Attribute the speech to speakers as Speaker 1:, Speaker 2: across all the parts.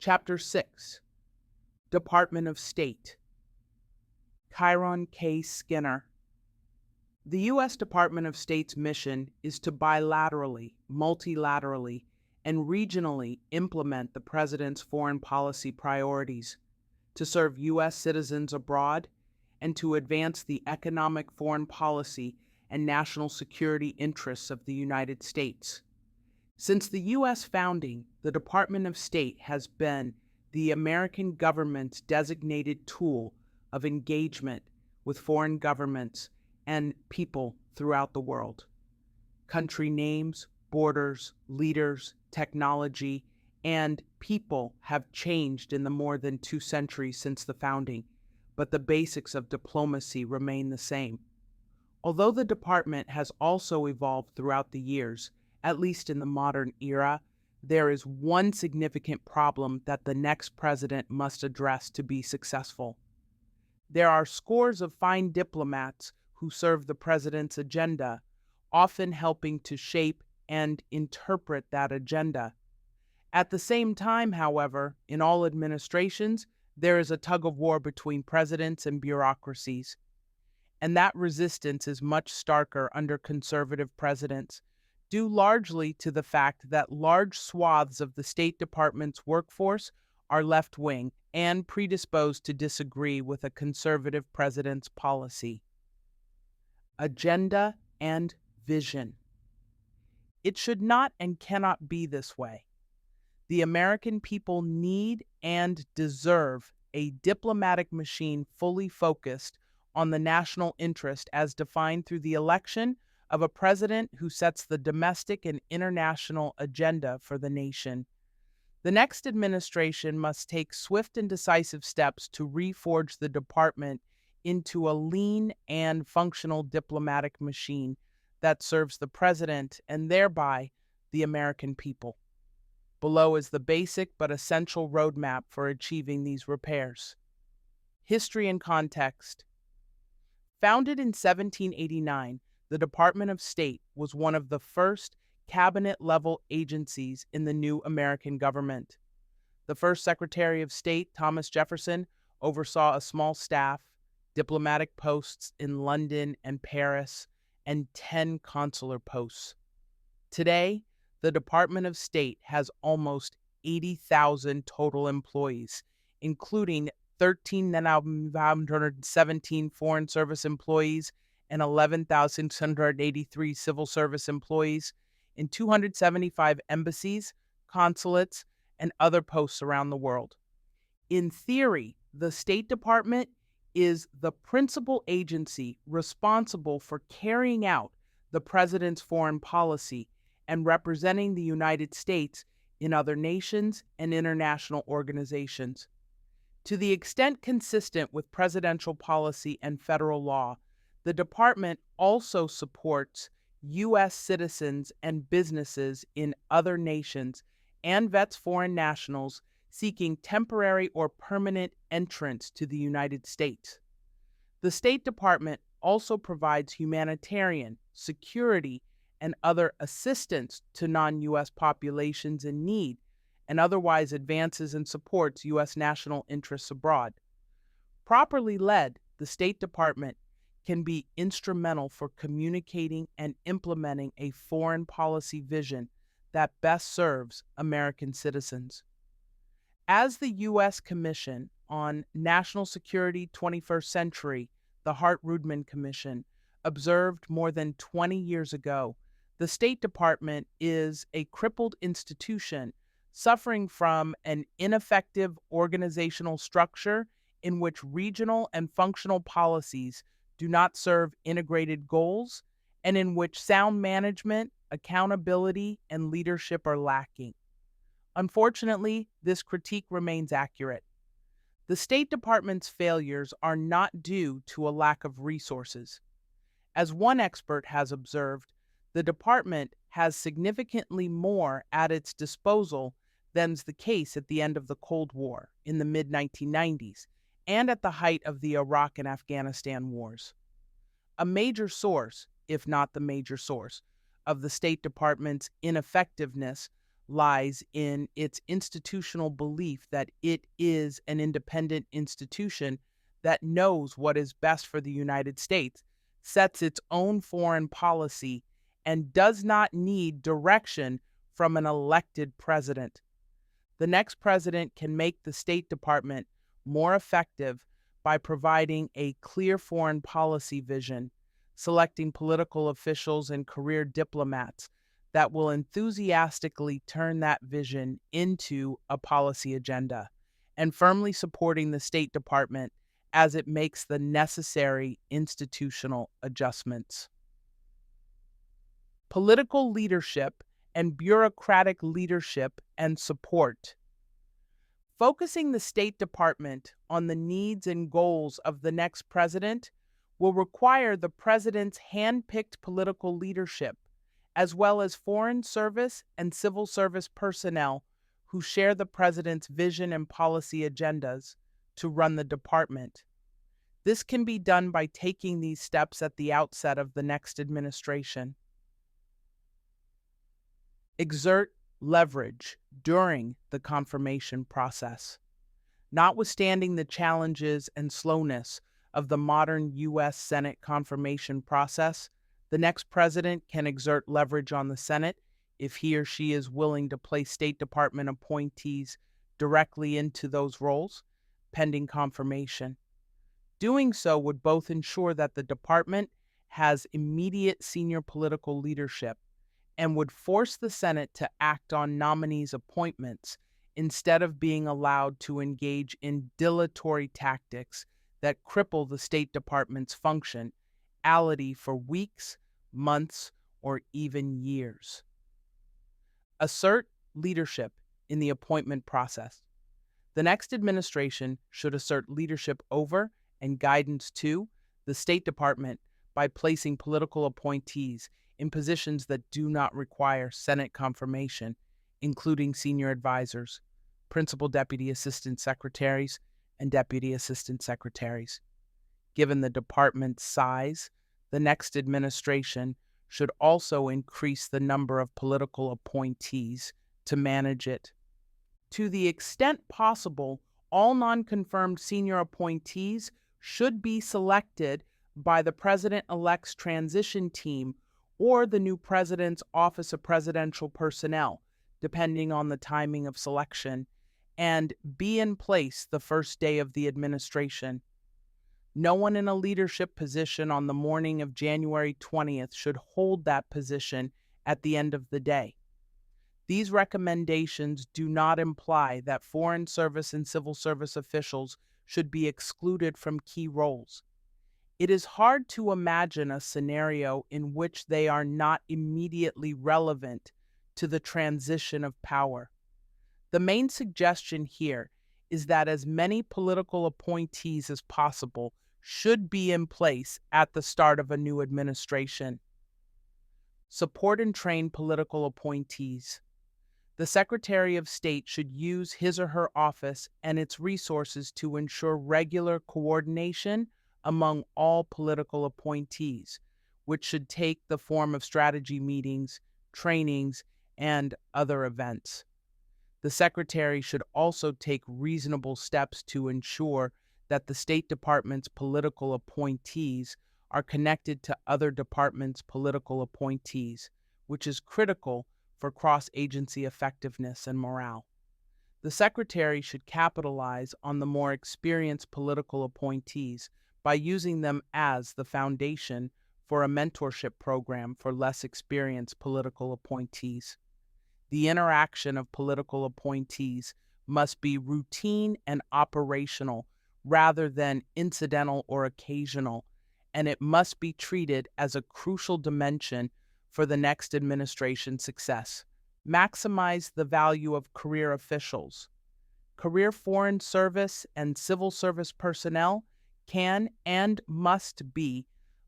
Speaker 1: Chapter 6, Department of State. Chiron K. Skinner. The U.S. Department of State's mission is to bilaterally, multilaterally, and regionally implement the President's foreign policy priorities, to serve U.S. citizens abroad, and to advance the economic, foreign policy, and national security interests of the United States. Since the U.S. founding, the Department of State has been the American government's designated tool of engagement with foreign governments and people throughout the world. Country names, borders, leaders, technology, and people have changed in the more than 2 centuries since the founding, but the basics of diplomacy remain the same. Although the department has also evolved throughout the years, at least in the modern era, there is one significant problem that the next president must address to be successful. There are scores of fine diplomats who serve the president's agenda, often helping to shape and interpret that agenda. At the same time, however, in all administrations, there is a tug-of-war between presidents and bureaucracies. And that resistance is much starker under conservative presidents, due largely to the fact that large swaths of the State Department's workforce are left-wing and predisposed to disagree with a conservative president's policy. Agenda and vision. It should not and cannot be this way. The American people need and deserve a diplomatic machine fully focused on the national interest as defined through the election of a president who sets the domestic and international agenda for the nation. The next administration must take swift and decisive steps to reforge the department into a lean and functional diplomatic machine that serves the president and thereby the American people. Below is the basic but essential roadmap for achieving these repairs. History and context. Founded in 1789, the Department of State was one of the first cabinet-level agencies in the new American government. The first Secretary of State, Thomas Jefferson, oversaw a small staff, diplomatic posts in London and Paris, and 10 consular posts. Today, the Department of State has almost 80,000 total employees, including 13,917 Foreign Service employees and 11,683 Civil Service employees in 275 embassies, consulates, and other posts around the world. In theory, the State Department is the principal agency responsible for carrying out the President's foreign policy and representing the United States in other nations and international organizations. To the extent consistent with presidential policy and federal law, the department also supports U.S. citizens and businesses in other nations and vets foreign nationals seeking temporary or permanent entrance to the United States. The State Department also provides humanitarian, security, and other assistance to non-U.S. populations in need, and otherwise advances and supports U.S. national interests abroad. Properly led, the State Department can be instrumental for communicating and implementing a foreign policy vision that best serves American citizens. As the U.S. Commission on National Security 21st Century, the Hart-Rudman Commission, observed more than 20 years ago, the State Department is a crippled institution suffering from an ineffective organizational structure in which regional and functional policies do not serve integrated goals, and in which sound management, accountability, and leadership are lacking. Unfortunately, this critique remains accurate. The State Department's failures are not due to a lack of resources. As one expert has observed, the department has significantly more at its disposal than's the case at the end of the Cold War in the mid-1990s and at the height of the Iraq and Afghanistan wars. A major source, if not the major source, of the State Department's ineffectiveness lies in its institutional belief that it is an independent institution that knows what is best for the United States, sets its own foreign policy, and does not need direction from an elected president. The next president can make the State Department more effective by providing a clear foreign policy vision, selecting political officials and career diplomats that will enthusiastically turn that vision into a policy agenda, and firmly supporting the State Department as it makes the necessary institutional adjustments. Political leadership and bureaucratic leadership and support. Focusing the State Department on the needs and goals of the next president will require the president's hand-picked political leadership, as well as foreign service and civil service personnel who share the president's vision and policy agendas, to run the department. This can be done by taking these steps at the outset of the next administration. Exert leverage during the confirmation process. Notwithstanding the challenges and slowness of the modern U.S. Senate confirmation process, the next president can exert leverage on the Senate if he or she is willing to place State Department appointees directly into those roles, pending confirmation. Doing so would both ensure that the department has immediate senior political leadership and would force the Senate to act on nominees' appointments instead of being allowed to engage in dilatory tactics that cripple the State Department's functionality for weeks, months, or even years. Assert leadership in the appointment process. The next administration should assert leadership over and guidance to the State Department by placing political appointees in positions that do not require Senate confirmation, including senior advisors, principal deputy assistant secretaries, and deputy assistant secretaries. Given the department's size, the next administration should also increase the number of political appointees to manage it. To the extent possible, all non-confirmed senior appointees should be selected by the president-elect's transition team or the new president's Office of Presidential Personnel, depending on the timing of selection, and be in place the first day of the administration. No one in a leadership position on the morning of January 20th should hold that position at the end of the day. These recommendations do not imply that foreign service and civil service officials should be excluded from key roles. It is hard to imagine a scenario in which they are not immediately relevant to the transition of power. The main suggestion here is that as many political appointees as possible should be in place at the start of a new administration. Support and train political appointees. The Secretary of State should use his or her office and its resources to ensure regular coordination among all political appointees, which should take the form of strategy meetings, trainings, and other events. The Secretary should also take reasonable steps to ensure that the State Department's political appointees are connected to other departments' political appointees, which is critical for cross-agency effectiveness and morale. The Secretary should capitalize on the more experienced political appointees by using them as the foundation for a mentorship program for less experienced political appointees. The interaction of political appointees must be routine and operational rather than incidental or occasional, and it must be treated as a crucial dimension for the next administration's success. Maximize the value of career officials. Career foreign service and civil service personnel can and must be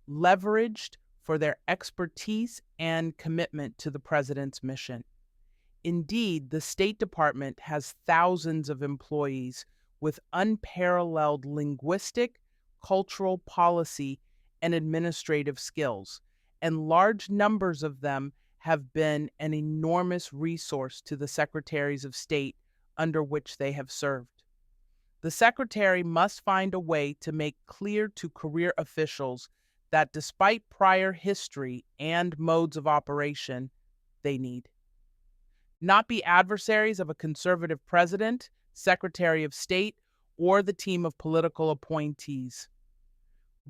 Speaker 1: leveraged for their expertise and commitment to the president's mission. Indeed, the State Department has thousands of employees with unparalleled linguistic, cultural, policy, and administrative skills, and large numbers of them have been an enormous resource to the secretaries of state under which they have served. The secretary must find a way to make clear to career officials that despite prior history and modes of operation, they need not be adversaries of a conservative president, secretary of state, or the team of political appointees.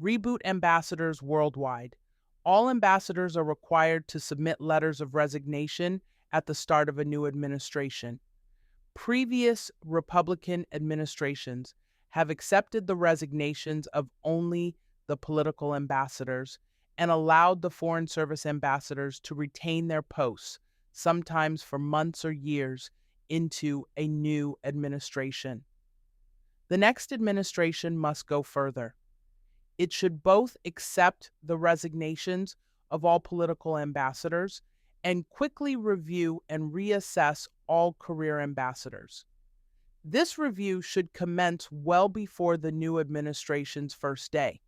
Speaker 1: Reboot ambassadors worldwide. All ambassadors are required to submit letters of resignation at the start of a new administration. Previous Republican administrations have accepted the resignations of only the political ambassadors and allowed the Foreign Service ambassadors to retain their posts, sometimes for months or years, into a new administration. The next administration must go further. It should both accept the resignations of all political ambassadors and quickly review and reassess all career ambassadors. This review should commence well before the new administration's first day.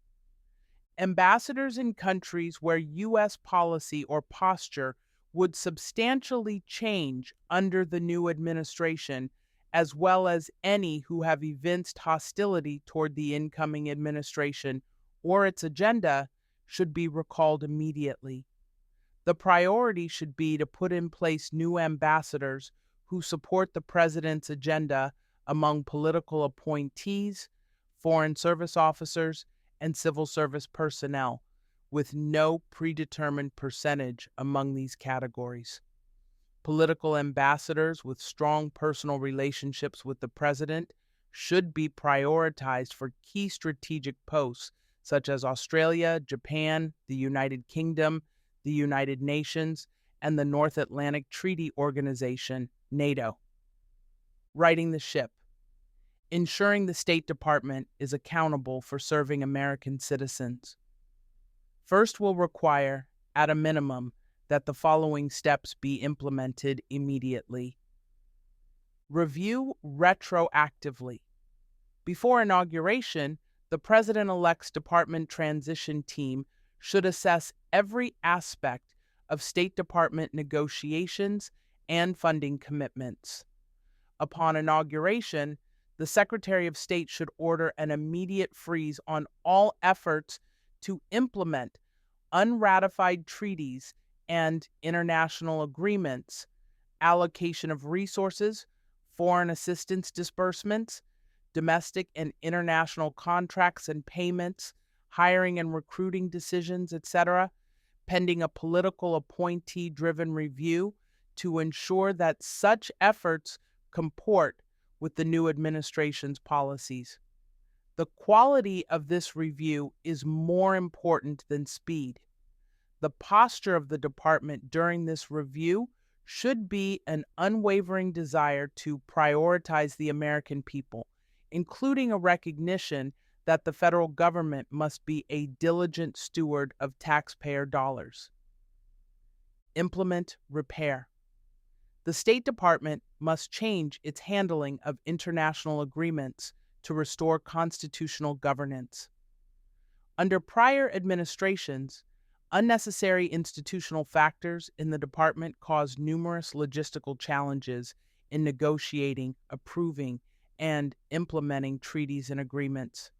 Speaker 1: Ambassadors in countries where U.S. policy or posture would substantially change under the new administration, as well as any who have evinced hostility toward the incoming administration or its agenda, should be recalled immediately. The priority should be to put in place new ambassadors who support the president's agenda among political appointees, foreign service officers, and civil service personnel, with no predetermined percentage among these categories. Political ambassadors with strong personal relationships with the president should be prioritized for key strategic posts such as Australia, Japan, the United Kingdom, the United Nations, and the North Atlantic Treaty Organization, NATO. Righting the ship. Ensuring the State Department is accountable for serving American citizens. First, will require, at a minimum, that the following steps be implemented immediately. Review retroactively. Before inauguration, the President-elect's Department Transition Team should assess every aspect of State Department negotiations and funding commitments. Upon inauguration, the Secretary of State should order an immediate freeze on all efforts to implement unratified treaties and international agreements, allocation of resources, foreign assistance disbursements, domestic and international contracts and payments, hiring and recruiting decisions, etc., pending a political appointee-driven review to ensure that such efforts comport with the new administration's policies. The quality of this review is more important than speed. The posture of the department during this review should be an unwavering desire to prioritize the American people, including a recognition that the federal government must be a diligent steward of taxpayer dollars. Implement repair. The State Department must change its handling of international agreements to restore constitutional governance. Under prior administrations, unnecessary institutional factors in the department caused numerous logistical challenges in negotiating, approving, and implementing treaties and agreements.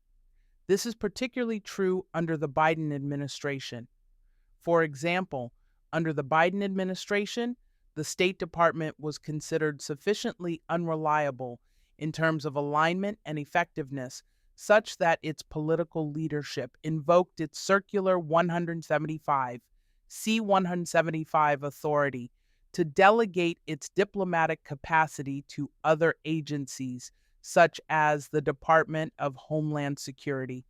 Speaker 1: This is particularly true under the Biden administration. For example, under the Biden administration, the State Department was considered sufficiently unreliable in terms of alignment and effectiveness, such that its political leadership invoked its Circular 175, C-175 authority to delegate its diplomatic capacity to other agencies, such as the Department of Homeland Security.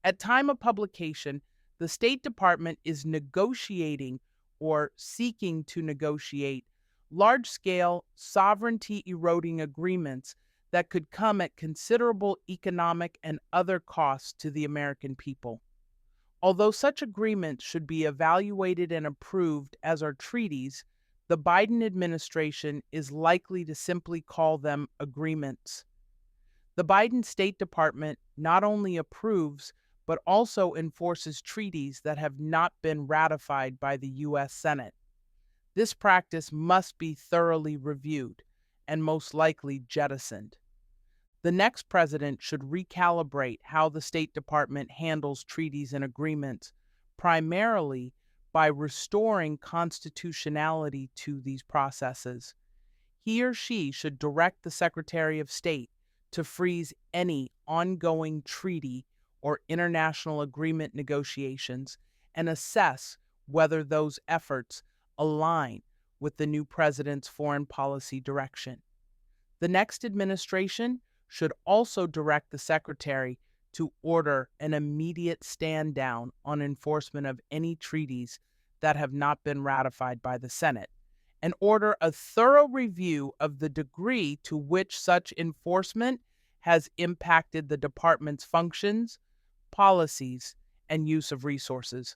Speaker 1: At time of publication, the State Department is negotiating or seeking to negotiate large-scale sovereignty-eroding agreements that could come at considerable economic and other costs to the American people. Although such agreements should be evaluated and approved as are treaties, the Biden administration is likely to simply call them agreements. The Biden State Department not only approves but also enforces treaties that have not been ratified by the U.S. Senate. This practice must be thoroughly reviewed and most likely jettisoned. The next president should recalibrate how the State Department handles treaties and agreements, primarily by restoring constitutionality to these processes. He or she should direct the Secretary of State to freeze any ongoing treaty or international agreement negotiations and assess whether those efforts align with the new president's foreign policy direction. The next administration should also direct the Secretary to order an immediate stand down on enforcement of any treaties that have not been ratified by the Senate, and order a thorough review of the degree to which such enforcement has impacted the department's functions, policies, and use of resources.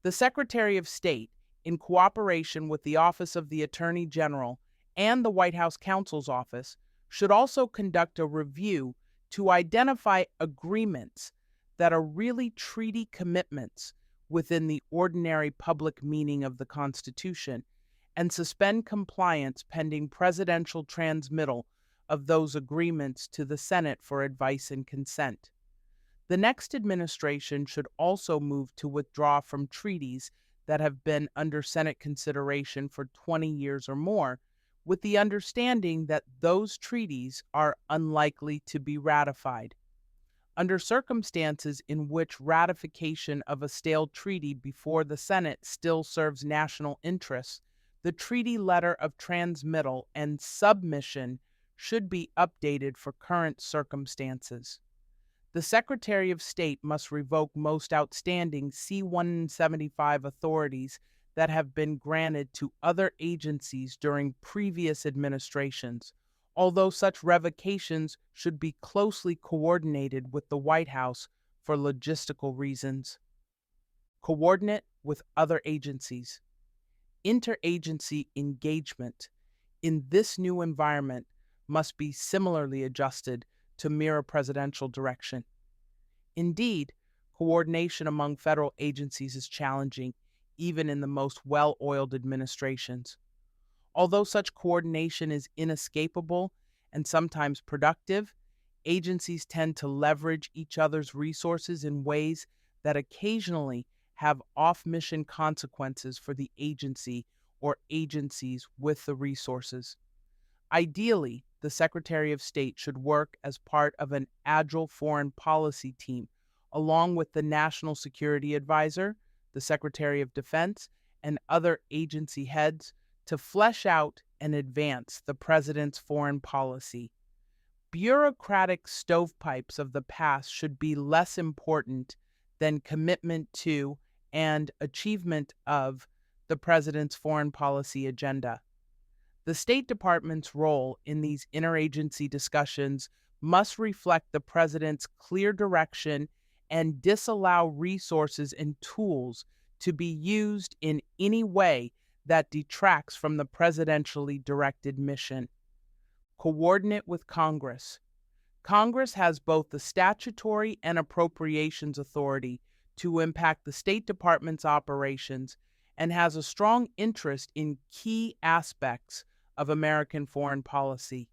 Speaker 1: The Secretary of State, in cooperation with the Office of the Attorney General and the White House Counsel's Office, should also conduct a review to identify agreements that are really treaty commitments within the ordinary public meaning of the Constitution and suspend compliance pending presidential transmittal of those agreements to the Senate for advice and consent. The next administration should also move to withdraw from treaties that have been under Senate consideration for 20 years or more, with the understanding that those treaties are unlikely to be ratified. Under circumstances in which ratification of a stale treaty before the Senate still serves national interests, the treaty letter of transmittal and submission should be updated for current circumstances. The Secretary of State must revoke most outstanding C-175 authorities that have been granted to other agencies during previous administrations, although such revocations should be closely coordinated with the White House for logistical reasons. Coordinate with other agencies. Interagency engagement in this new environment must be similarly adjusted to mirror presidential direction. Indeed, coordination among federal agencies is challenging, even in the most well oiled administrations. Although such coordination is inescapable and sometimes productive, agencies tend to leverage each other's resources in ways that occasionally have off mission consequences for the agency or agencies with the resources. Ideally, the Secretary of State should work as part of an agile foreign policy team, along with the National Security Advisor, the Secretary of Defense, and other agency heads to flesh out and advance the President's foreign policy. Bureaucratic stovepipes of the past should be less important than commitment to and achievement of the President's foreign policy agenda. The State Department's role in these interagency discussions must reflect the President's clear direction and disallow resources and tools to be used in any way that detracts from the presidentially directed mission. Coordinate with Congress. Congress has both the statutory and appropriations authority to impact the State Department's operations and has a strong interest in key aspects of American foreign policy.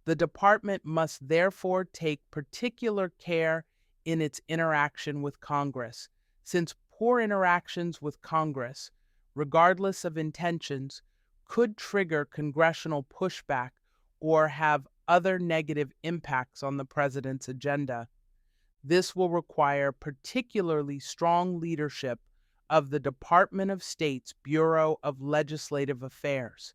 Speaker 1: The department must therefore take particular care in its interaction with Congress, since poor interactions with Congress, regardless of intentions, could trigger congressional pushback or have other negative impacts on the president's agenda. This will require particularly strong leadership of the Department of State's Bureau of Legislative Affairs.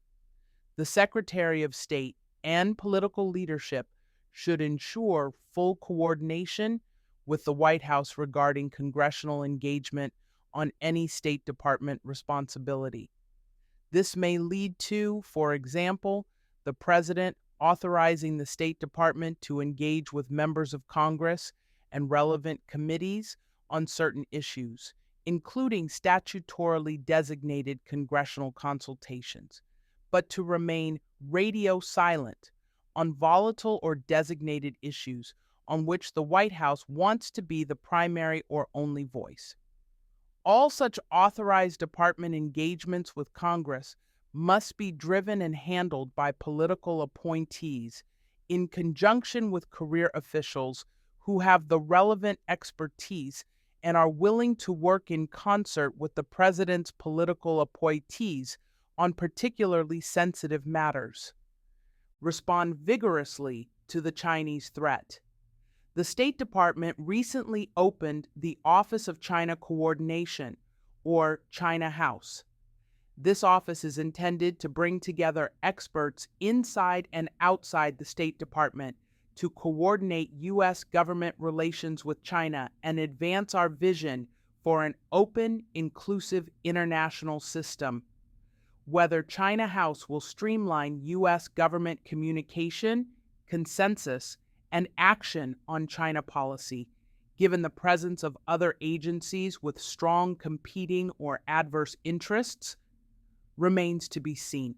Speaker 1: The Secretary of State and political leadership should ensure full coordination with the White House regarding congressional engagement on any State Department responsibility. This may lead to, for example, the President authorizing the State Department to engage with members of Congress and relevant committees on certain issues, including statutorily designated congressional consultations, but to remain radio silent on volatile or designated issues on which the White House wants to be the primary or only voice. All such authorized department engagements with Congress must be driven and handled by political appointees in conjunction with career officials who have the relevant expertise and are willing to work in concert with the president's political appointees on particularly sensitive matters. Respond vigorously to the Chinese threat. The State Department recently opened the Office of China Coordination, or China House. This office is intended to bring together experts inside and outside the State Department to coordinate U.S. government relations with China and advance our vision for an open, inclusive international system. Whether China House will streamline U.S. government communication, consensus, and action on China policy, given the presence of other agencies with strong competing or adverse interests, remains to be seen.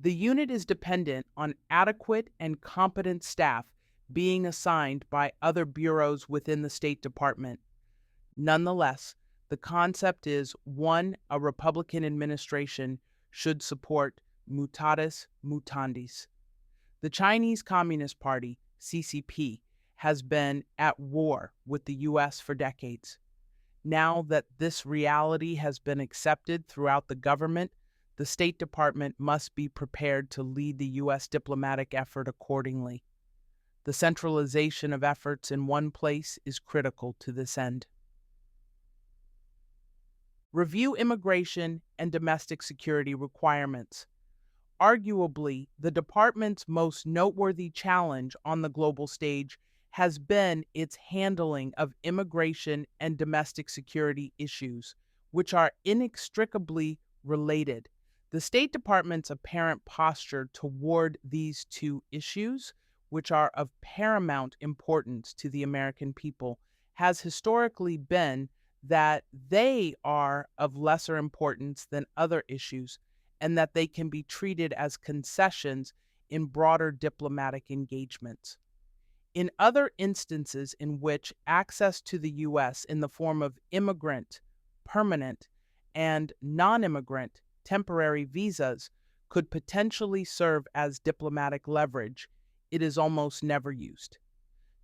Speaker 1: The unit is dependent on adequate and competent staff being assigned by other bureaus within the State Department. Nonetheless, the concept is one a Republican administration should support mutatis mutandis. The Chinese Communist Party, CCP, has been at war with the U.S. for decades. Now that this reality has been accepted throughout the government, the State Department must be prepared to lead the U.S. diplomatic effort accordingly. The centralization of efforts in one place is critical to this end. Review immigration and domestic security requirements. Arguably, the department's most noteworthy challenge on the global stage has been its handling of immigration and domestic security issues, which are inextricably related. The State Department's apparent posture toward these two issues, which are of paramount importance to the American people, has historically been that they are of lesser importance than other issues, and that they can be treated as concessions in broader diplomatic engagements. In other instances in which access to the U.S. in the form of immigrant, permanent, and non-immigrant, temporary visas could potentially serve as diplomatic leverage, it is almost never used.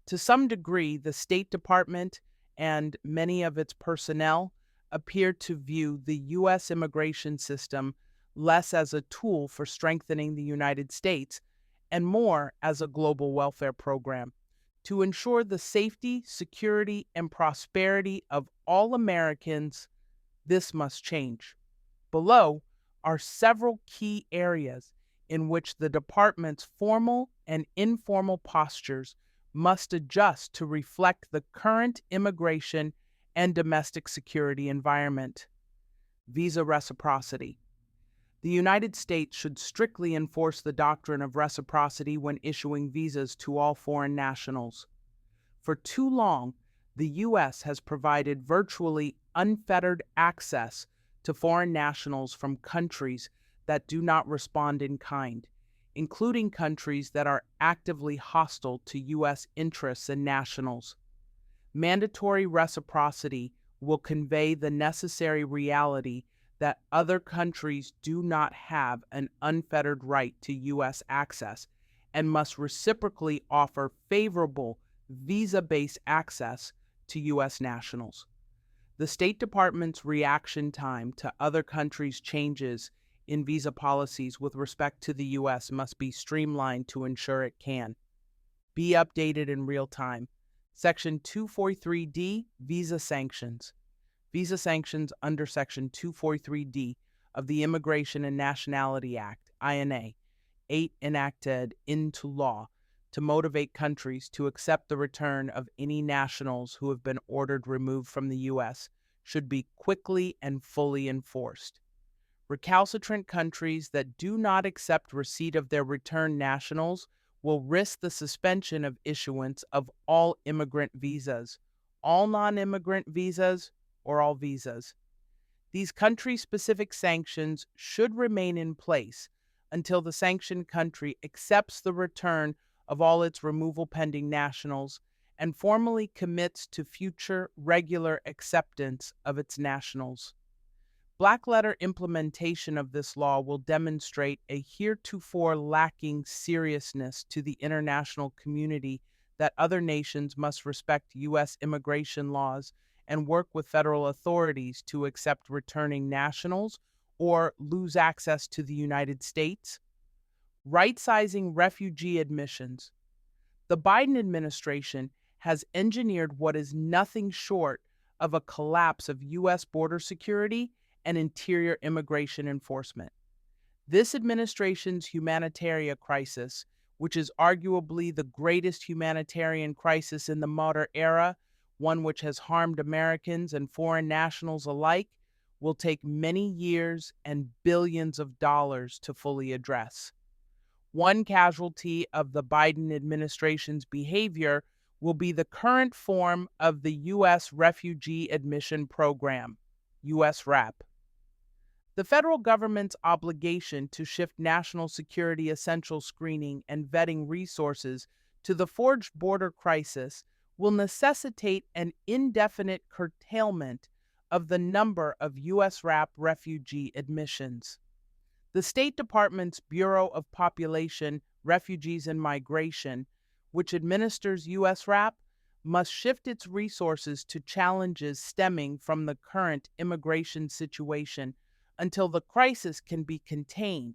Speaker 1: To some degree, the State Department and many of its personnel appear to view the U.S. immigration system less as a tool for strengthening the United States and more as a global welfare program to ensure the safety, security, and prosperity of all Americans. This must change. Below are several key areas in which the department's formal and informal postures must adjust to reflect the current immigration and domestic security environment. Visa reciprocity. The United States should strictly enforce the doctrine of reciprocity when issuing visas to all foreign nationals. For too long, the U.S. has provided virtually unfettered access to foreign nationals from countries that do not respond in kind, including countries that are actively hostile to U.S. interests and nationals. Mandatory reciprocity will convey the necessary reality that other countries do not have an unfettered right to U.S. access and must reciprocally offer favorable visa-based access to U.S. nationals. The State Department's reaction time to other countries' changes in visa policies with respect to the U.S. must be streamlined to ensure it can be updated in real time. Section 243D, Visa Sanctions. Visa sanctions under Section 243D of the Immigration and Nationality Act, INA, 8 enacted into law to motivate countries to accept the return of any nationals who have been ordered removed from the U.S. should be quickly and fully enforced. Recalcitrant countries that do not accept receipt of their returned nationals will risk the suspension of issuance of all immigrant visas, all non-immigrant visas, or all visas. These country-specific sanctions should remain in place until the sanctioned country accepts the return of all its removal-pending nationals and formally commits to future regular acceptance of its nationals. Black-letter implementation of this law will demonstrate a heretofore lacking seriousness to the international community that other nations must respect U.S. immigration laws and work with federal authorities to accept returning nationals or lose access to the United States. Right-sizing refugee admissions. The Biden administration has engineered what is nothing short of a collapse of U.S. border security and interior immigration enforcement. This administration's humanitarian crisis, which is arguably the greatest humanitarian crisis in the modern era, one which has harmed Americans and foreign nationals alike, will take many years and billions of dollars to fully address. One casualty of the Biden administration's behavior will be the current form of the U.S. Refugee Admission Program, U.S. RAP. The federal government's obligation to shift national security essential screening and vetting resources to the forged border crisis will necessitate an indefinite curtailment of the number of U.S. RAP refugee admissions. The State Department's Bureau of Population, Refugees, and Migration, which administers U.S. RAP, must shift its resources to challenges stemming from the current immigration situation until the crisis can be contained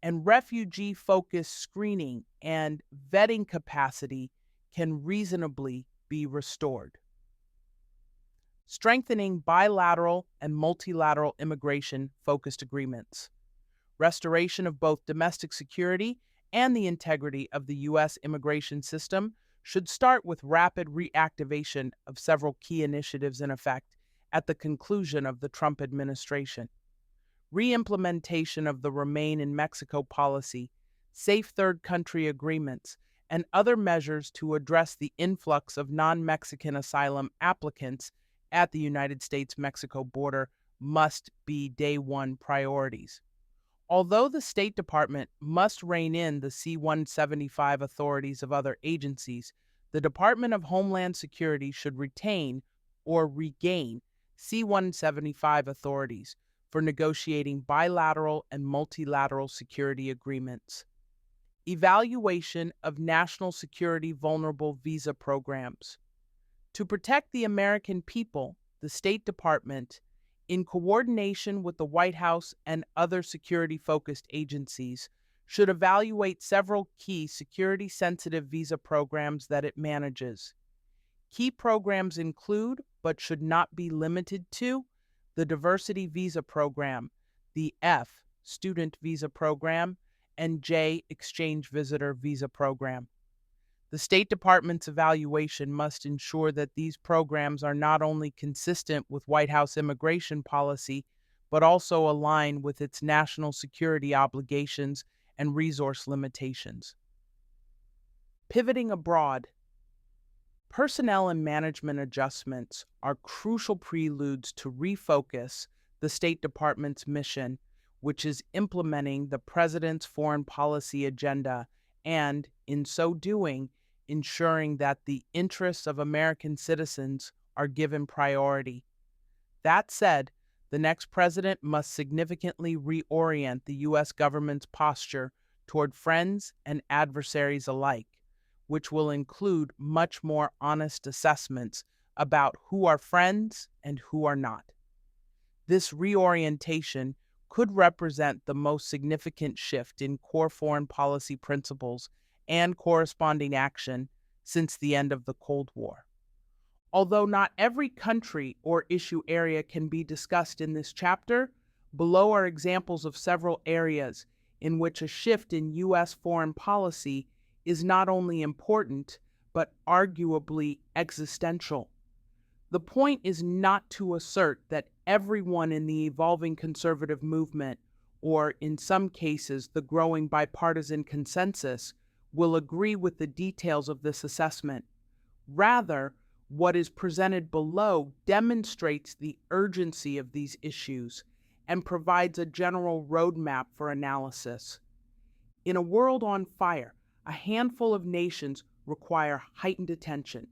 Speaker 1: and refugee-focused screening and vetting capacity can reasonably be restored. Strengthening bilateral and multilateral immigration-focused agreements. Restoration of both domestic security and the integrity of the U.S. immigration system should start with rapid reactivation of several key initiatives in effect at the conclusion of the Trump administration. Re-implementation of the Remain in Mexico policy, safe third country agreements, and other measures to address the influx of non-Mexican asylum applicants at the United States-Mexico border must be day one priorities. Although the State Department must rein in the C-175 authorities of other agencies, the Department of Homeland Security should retain or regain C-175 authorities for negotiating bilateral and multilateral security agreements. Evaluation of national security vulnerable visa programs. To protect the American people, the State Department, in coordination with the White House and other security-focused agencies, should evaluate several key security-sensitive visa programs that it manages. Key programs include, but should not be limited to, the Diversity Visa Program, the F, Student Visa Program, and J, Exchange Visitor Visa Program. The State Department's evaluation must ensure that these programs are not only consistent with White House immigration policy, but also align with its national security obligations and resource limitations. Pivoting abroad. Personnel and management adjustments are crucial preludes to refocus the State Department's mission, which is implementing the President's foreign policy agenda and, in so doing, ensuring that the interests of American citizens are given priority. That said, the next president must significantly reorient the U.S. government's posture toward friends and adversaries alike, which will include much more honest assessments about who are friends and who are not. This reorientation could represent the most significant shift in core foreign policy principles and corresponding action since the end of the Cold War. Although not every country or issue area can be discussed in this chapter, below are examples of several areas in which a shift in U.S. foreign policy is not only important, but arguably existential. The point is not to assert that everyone in the evolving conservative movement, or in some cases the growing bipartisan consensus, will agree with the details of this assessment. Rather, what is presented below demonstrates the urgency of these issues and provides a general roadmap for analysis. In a world on fire, a handful of nations require heightened attention.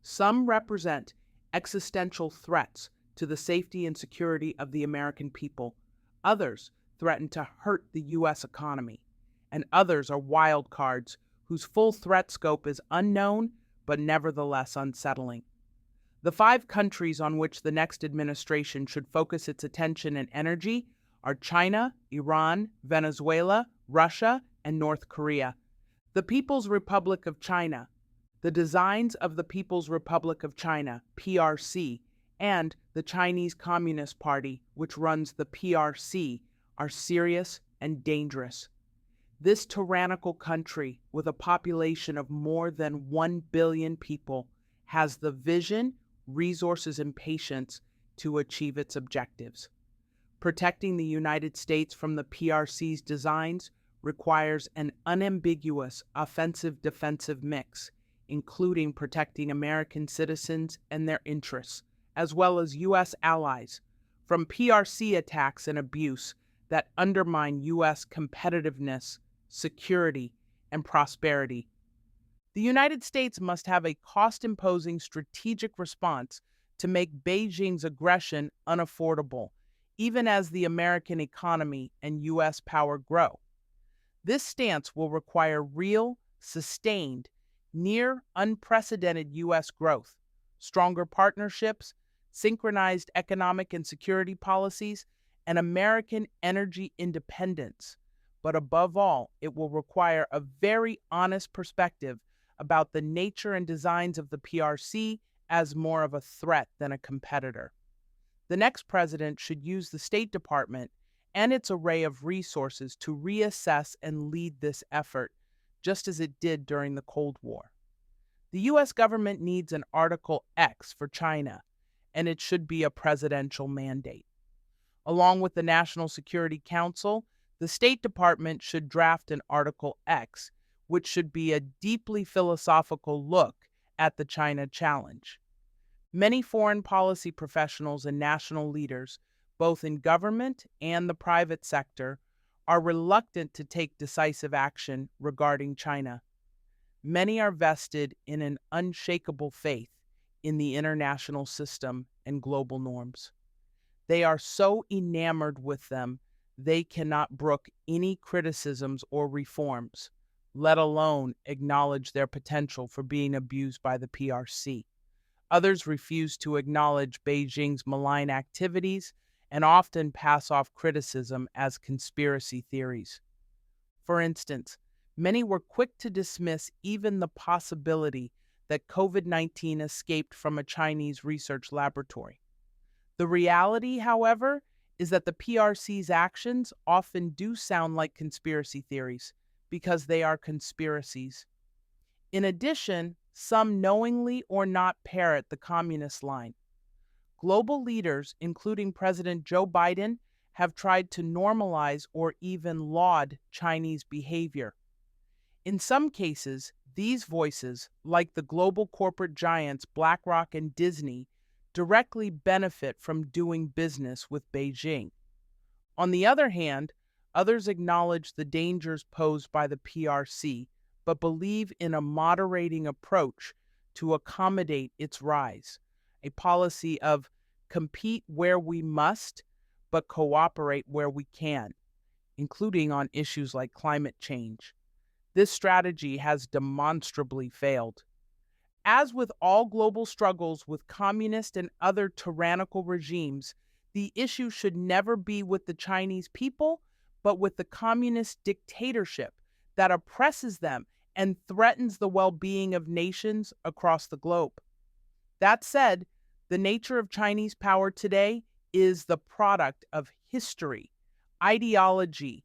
Speaker 1: Some represent existential threats to the safety and security of the American people. Others threaten to hurt the U.S. economy. And others are wild cards whose full threat scope is unknown but nevertheless unsettling. The 5 countries on which the next administration should focus its attention and energy are China, Iran, Venezuela, Russia, and North Korea. The People's Republic of China, the designs of the People's Republic of China, PRC, and the Chinese Communist Party, which runs the PRC, are serious and dangerous. This tyrannical country, with a population of more than 1 billion people, has the vision, resources, and patience to achieve its objectives. Protecting the United States from the PRC's designs requires an unambiguous offensive-defensive mix, including protecting American citizens and their interests, as well as U.S. allies, from PRC attacks and abuse that undermine U.S. competitiveness, security, and prosperity. The United States must have a cost-imposing strategic response to make Beijing's aggression unaffordable, even as the American economy and U.S. power grow. This stance will require real, sustained, near unprecedented U.S. growth, stronger partnerships, synchronized economic and security policies, and American energy independence. But above all, it will require a very honest perspective about the nature and designs of the PRC as more of a threat than a competitor. The next president should use the State Department and its array of resources to reassess and lead this effort, just as it did during the Cold War. The U.S. government needs an Article X for China, and it should be a presidential mandate. Along with the National Security Council, the State Department should draft an Article X, which should be a deeply philosophical look at the China challenge. Many foreign policy professionals and national leaders, both in government and the private sector, are reluctant to take decisive action regarding China. Many are vested in an unshakable faith in the international system and global norms. They are so enamored with them, they cannot brook any criticisms or reforms, let alone acknowledge their potential for being abused by the PRC. Others refuse to acknowledge Beijing's malign activities and often pass off criticism as conspiracy theories. For instance, many were quick to dismiss even the possibility that COVID-19 escaped from a Chinese research laboratory. The reality, however, is that the PRC's actions often do sound like conspiracy theories because they are conspiracies. In addition, some knowingly or not parrot the communist line. Global leaders, including President Joe Biden, have tried to normalize or even laud Chinese behavior. In some cases, these voices, like the global corporate giants BlackRock and Disney, directly benefit from doing business with Beijing. On the other hand, others acknowledge the dangers posed by the PRC, but believe in a moderating approach to accommodate its rise, a policy of compete where we must, but cooperate where we can, including on issues like climate change. This strategy has demonstrably failed. As with all global struggles with communist and other tyrannical regimes, the issue should never be with the Chinese people, but with the communist dictatorship that oppresses them and threatens the well-being of nations across the globe. That said, the nature of Chinese power today is the product of history, ideology,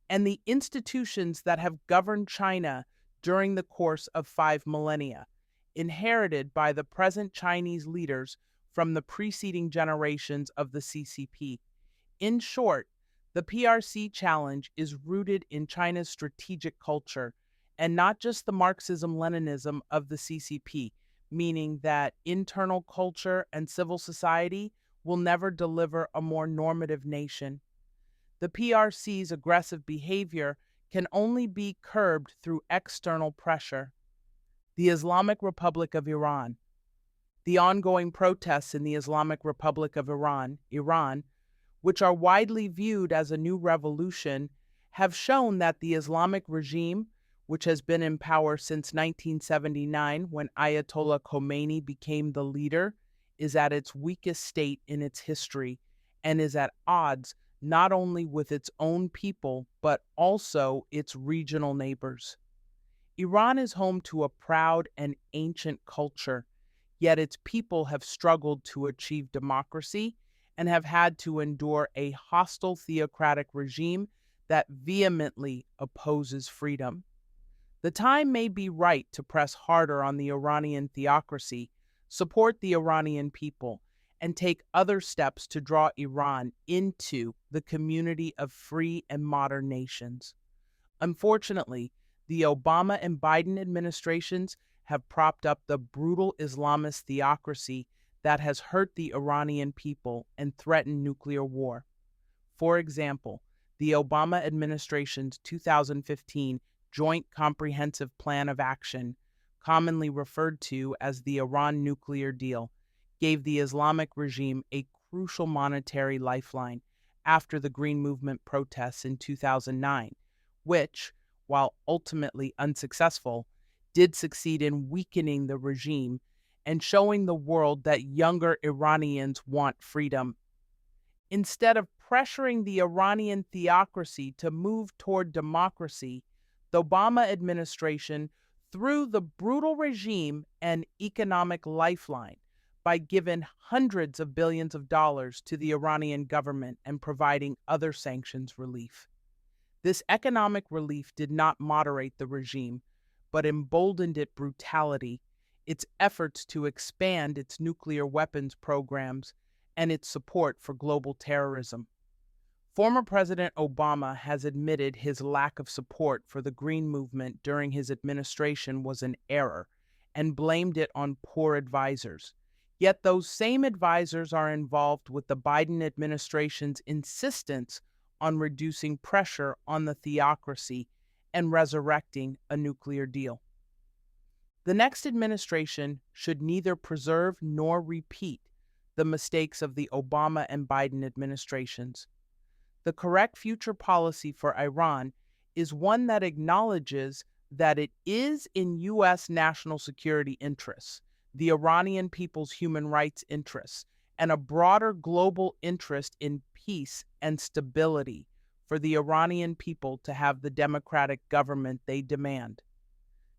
Speaker 1: and the institutions that have governed China during the course of 5 millennia, inherited by the present Chinese leaders from the preceding generations of the CCP. In short, the PRC challenge is rooted in China's strategic culture and not just the Marxism-Leninism of the CCP, meaning that internal culture and civil society will never deliver a more normative nation. The PRC's aggressive behavior can only be curbed through external pressure. The Islamic Republic of Iran, The ongoing protests in the Islamic Republic of Iran, which are widely viewed as a new revolution, have shown that the Islamic regime, which has been in power since 1979 when Ayatollah Khomeini became the leader, is at its weakest state in its history and is at odds not only with its own people, but also its regional neighbors. Iran is home to a proud and ancient culture, yet its people have struggled to achieve democracy and have had to endure a hostile theocratic regime that vehemently opposes freedom. The time may be right to press harder on the Iranian theocracy, support the Iranian people, and take other steps to draw Iran into the community of free and modern nations. Unfortunately, the Obama and Biden administrations have propped up the brutal Islamist theocracy that has hurt the Iranian people and threatened nuclear war. For example, the Obama administration's 2015 Joint Comprehensive Plan of Action, commonly referred to as the Iran nuclear deal, gave the Islamic regime a crucial monetary lifeline after the Green Movement protests in 2009, which, while ultimately unsuccessful, did succeed in weakening the regime and showing the world that younger Iranians want freedom. Instead of pressuring the Iranian theocracy to move toward democracy, the Obama administration threw the brutal regime an economic lifeline by giving hundreds of billions of dollars to the Iranian government and providing other sanctions relief. This economic relief did not moderate the regime, but emboldened its brutality, its efforts to expand its nuclear weapons programs, and its support for global terrorism. Former President Obama has admitted his lack of support for the Green Movement during his administration was an error and blamed it on poor advisors. Yet those same advisors are involved with the Biden administration's insistence on reducing pressure on the theocracy and resurrecting a nuclear deal. The next administration should neither preserve nor repeat the mistakes of the Obama and Biden administrations. The correct future policy for Iran is one that acknowledges that it is in U.S. national security interests, the Iranian people's human rights interests, and a broader global interest in peace and stability for the Iranian people to have the democratic government they demand.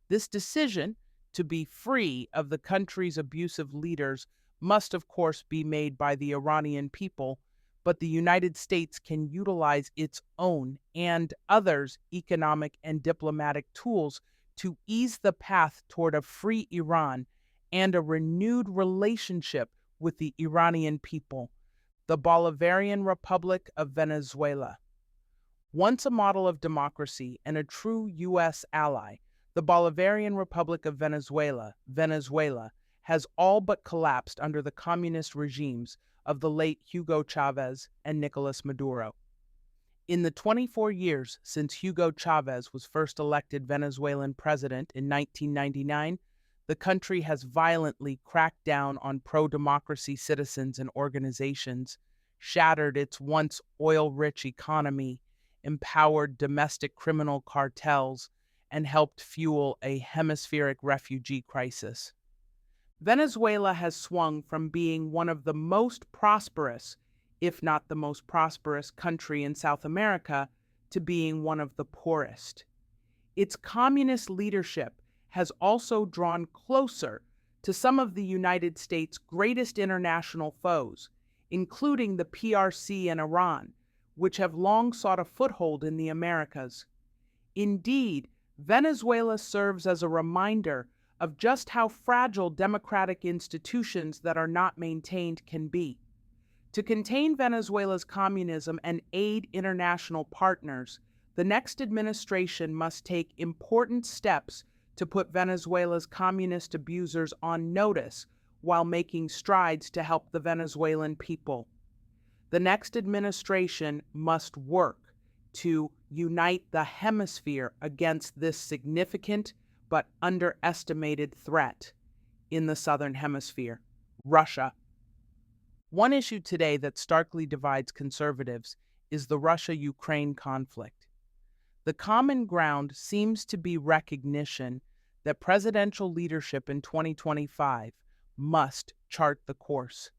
Speaker 1: This decision to be free of the country's abusive leaders must, of course, be made by the Iranian people, but the United States can utilize its own and others' economic and diplomatic tools to ease the path toward a free Iran and a renewed relationship with the Iranian people, the Bolivarian Republic of Venezuela. Once a model of democracy and a true U.S. ally, the Bolivarian Republic of Venezuela, has all but collapsed under the communist regimes of the late Hugo Chavez and Nicolas Maduro. In the 24 years since Hugo Chavez was first elected Venezuelan president in 1999, the country has violently cracked down on pro-democracy citizens and organizations, shattered its once oil-rich economy, empowered domestic criminal cartels, and helped fuel a hemispheric refugee crisis. Venezuela has swung from being one of the most prosperous, if not the most prosperous country in South America, to being one of the poorest. Its communist leadership has also drawn closer to some of the United States' greatest international foes, including the PRC and Iran, which have long sought a foothold in the Americas. Indeed, Venezuela serves as a reminder of just how fragile democratic institutions that are not maintained can be. To contain Venezuela's communism and aid international partners, the next administration must take important steps to put Venezuela's communist abusers on notice while making strides to help the Venezuelan people. The next administration must work to unite the hemisphere against this significant but underestimated threat in the Southern Hemisphere. Russia. One issue today that starkly divides conservatives is the Russia-Ukraine conflict. The common ground seems to be recognition that presidential leadership in 2025 must chart the course.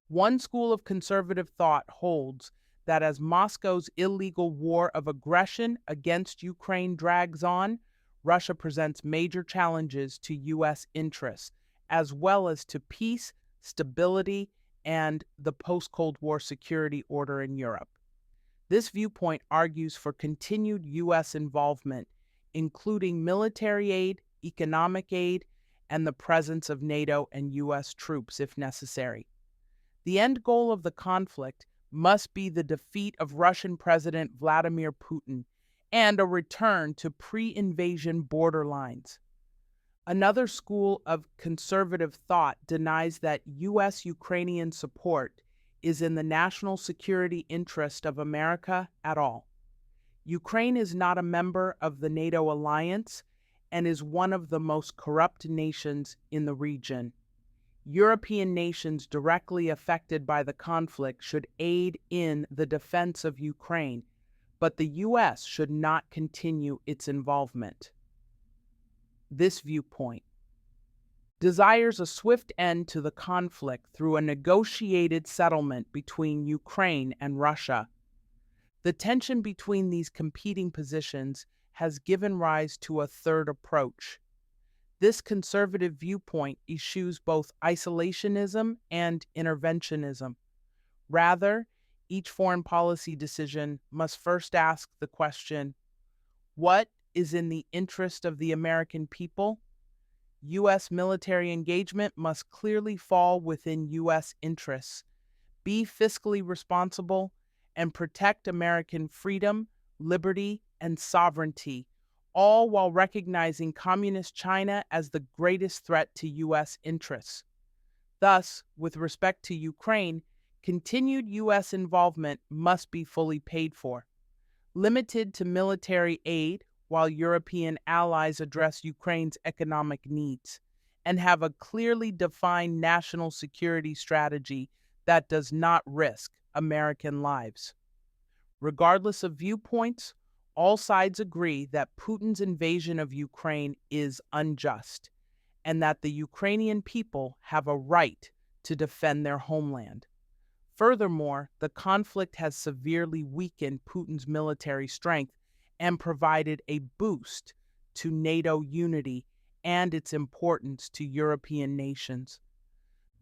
Speaker 1: One school of conservative thought holds that as Moscow's illegal war of aggression against Ukraine drags on, Russia presents major challenges to U.S. interests, as well as to peace, stability, and the post-Cold War security order in Europe. This viewpoint argues for continued U.S. involvement, including military aid, economic aid, and the presence of NATO and U.S. troops if necessary. The end goal of the conflict must be the defeat of Russian President Vladimir Putin and a return to pre-invasion border lines. Another school of conservative thought denies that U.S.-Ukrainian support is in the national security interest of America at all. Ukraine is not a member of the NATO alliance and is one of the most corrupt nations in the region. European nations directly affected by the conflict should aid in the defense of Ukraine, but the U.S. should not continue its involvement. This viewpoint desires a swift end to the conflict through a negotiated settlement between Ukraine and Russia. The tension between these competing positions has given rise to a third approach. This conservative viewpoint eschews both isolationism and interventionism. Rather, each foreign policy decision must first ask the question, what is in the interest of the American people? U.S. military engagement must clearly fall within U.S. interests, be fiscally responsible, and protect American freedom, liberty, and sovereignty, all while recognizing Communist China as the greatest threat to U.S. interests. Thus, with respect to Ukraine, continued U.S. involvement must be fully paid for. Limited to military aid, while European allies address Ukraine's economic needs, and have a clearly defined national security strategy that does not risk American lives. Regardless of viewpoints, all sides agree that Putin's invasion of Ukraine is unjust, and that the Ukrainian people have a right to defend their homeland. Furthermore, the conflict has severely weakened Putin's military strength and provided a boost to NATO unity and its importance to European nations.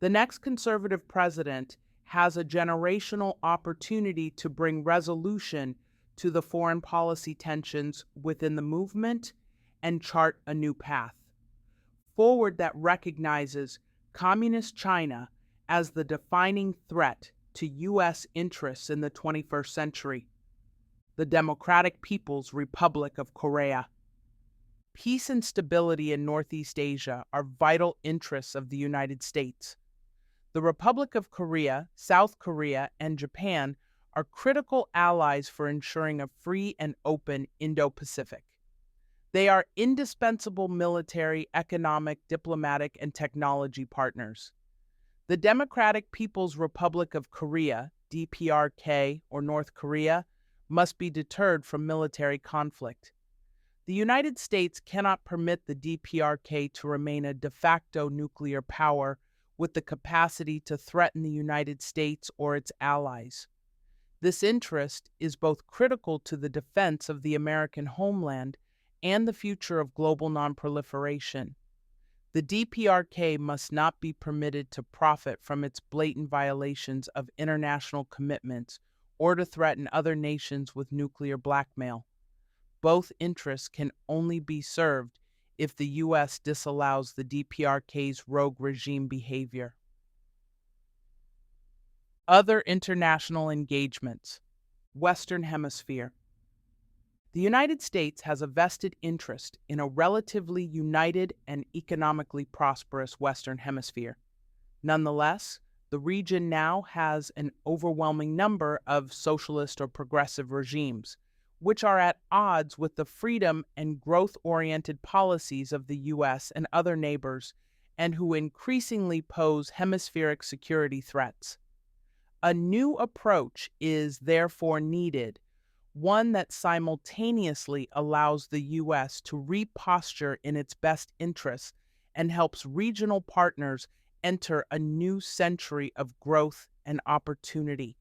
Speaker 1: The next conservative president has a generational opportunity to bring resolution to the foreign policy tensions within the movement and chart a new path forward that recognizes Communist China as the defining threat to U.S. interests in the 21st century. The Democratic People's Republic of Korea. Peace and stability in Northeast Asia are vital interests of the United States. The Republic of Korea, South Korea, and Japan are critical allies for ensuring a free and open Indo-Pacific. They are indispensable military, economic, diplomatic, and technology partners. The Democratic People's Republic of Korea, DPRK, or North Korea, must be deterred from military conflict. The United States cannot permit the DPRK to remain a de facto nuclear power with the capacity to threaten the United States or its allies. This interest is both critical to the defense of the American homeland and the future of global nonproliferation. The DPRK must not be permitted to profit from its blatant violations of international commitments or to threaten other nations with nuclear blackmail. Both interests can only be served if the U.S. disallows the DPRK's rogue regime behavior. Other international engagements. Western Hemisphere. The United States has a vested interest in a relatively united and economically prosperous Western Hemisphere. Nonetheless, the region now has an overwhelming number of socialist or progressive regimes, which are at odds with the freedom and growth-oriented policies of the U.S. and other neighbors, and who increasingly pose hemispheric security threats. A new approach is therefore needed, one that simultaneously allows the U.S. to reposture in its best interests and helps regional partners enter a new century of growth and opportunity.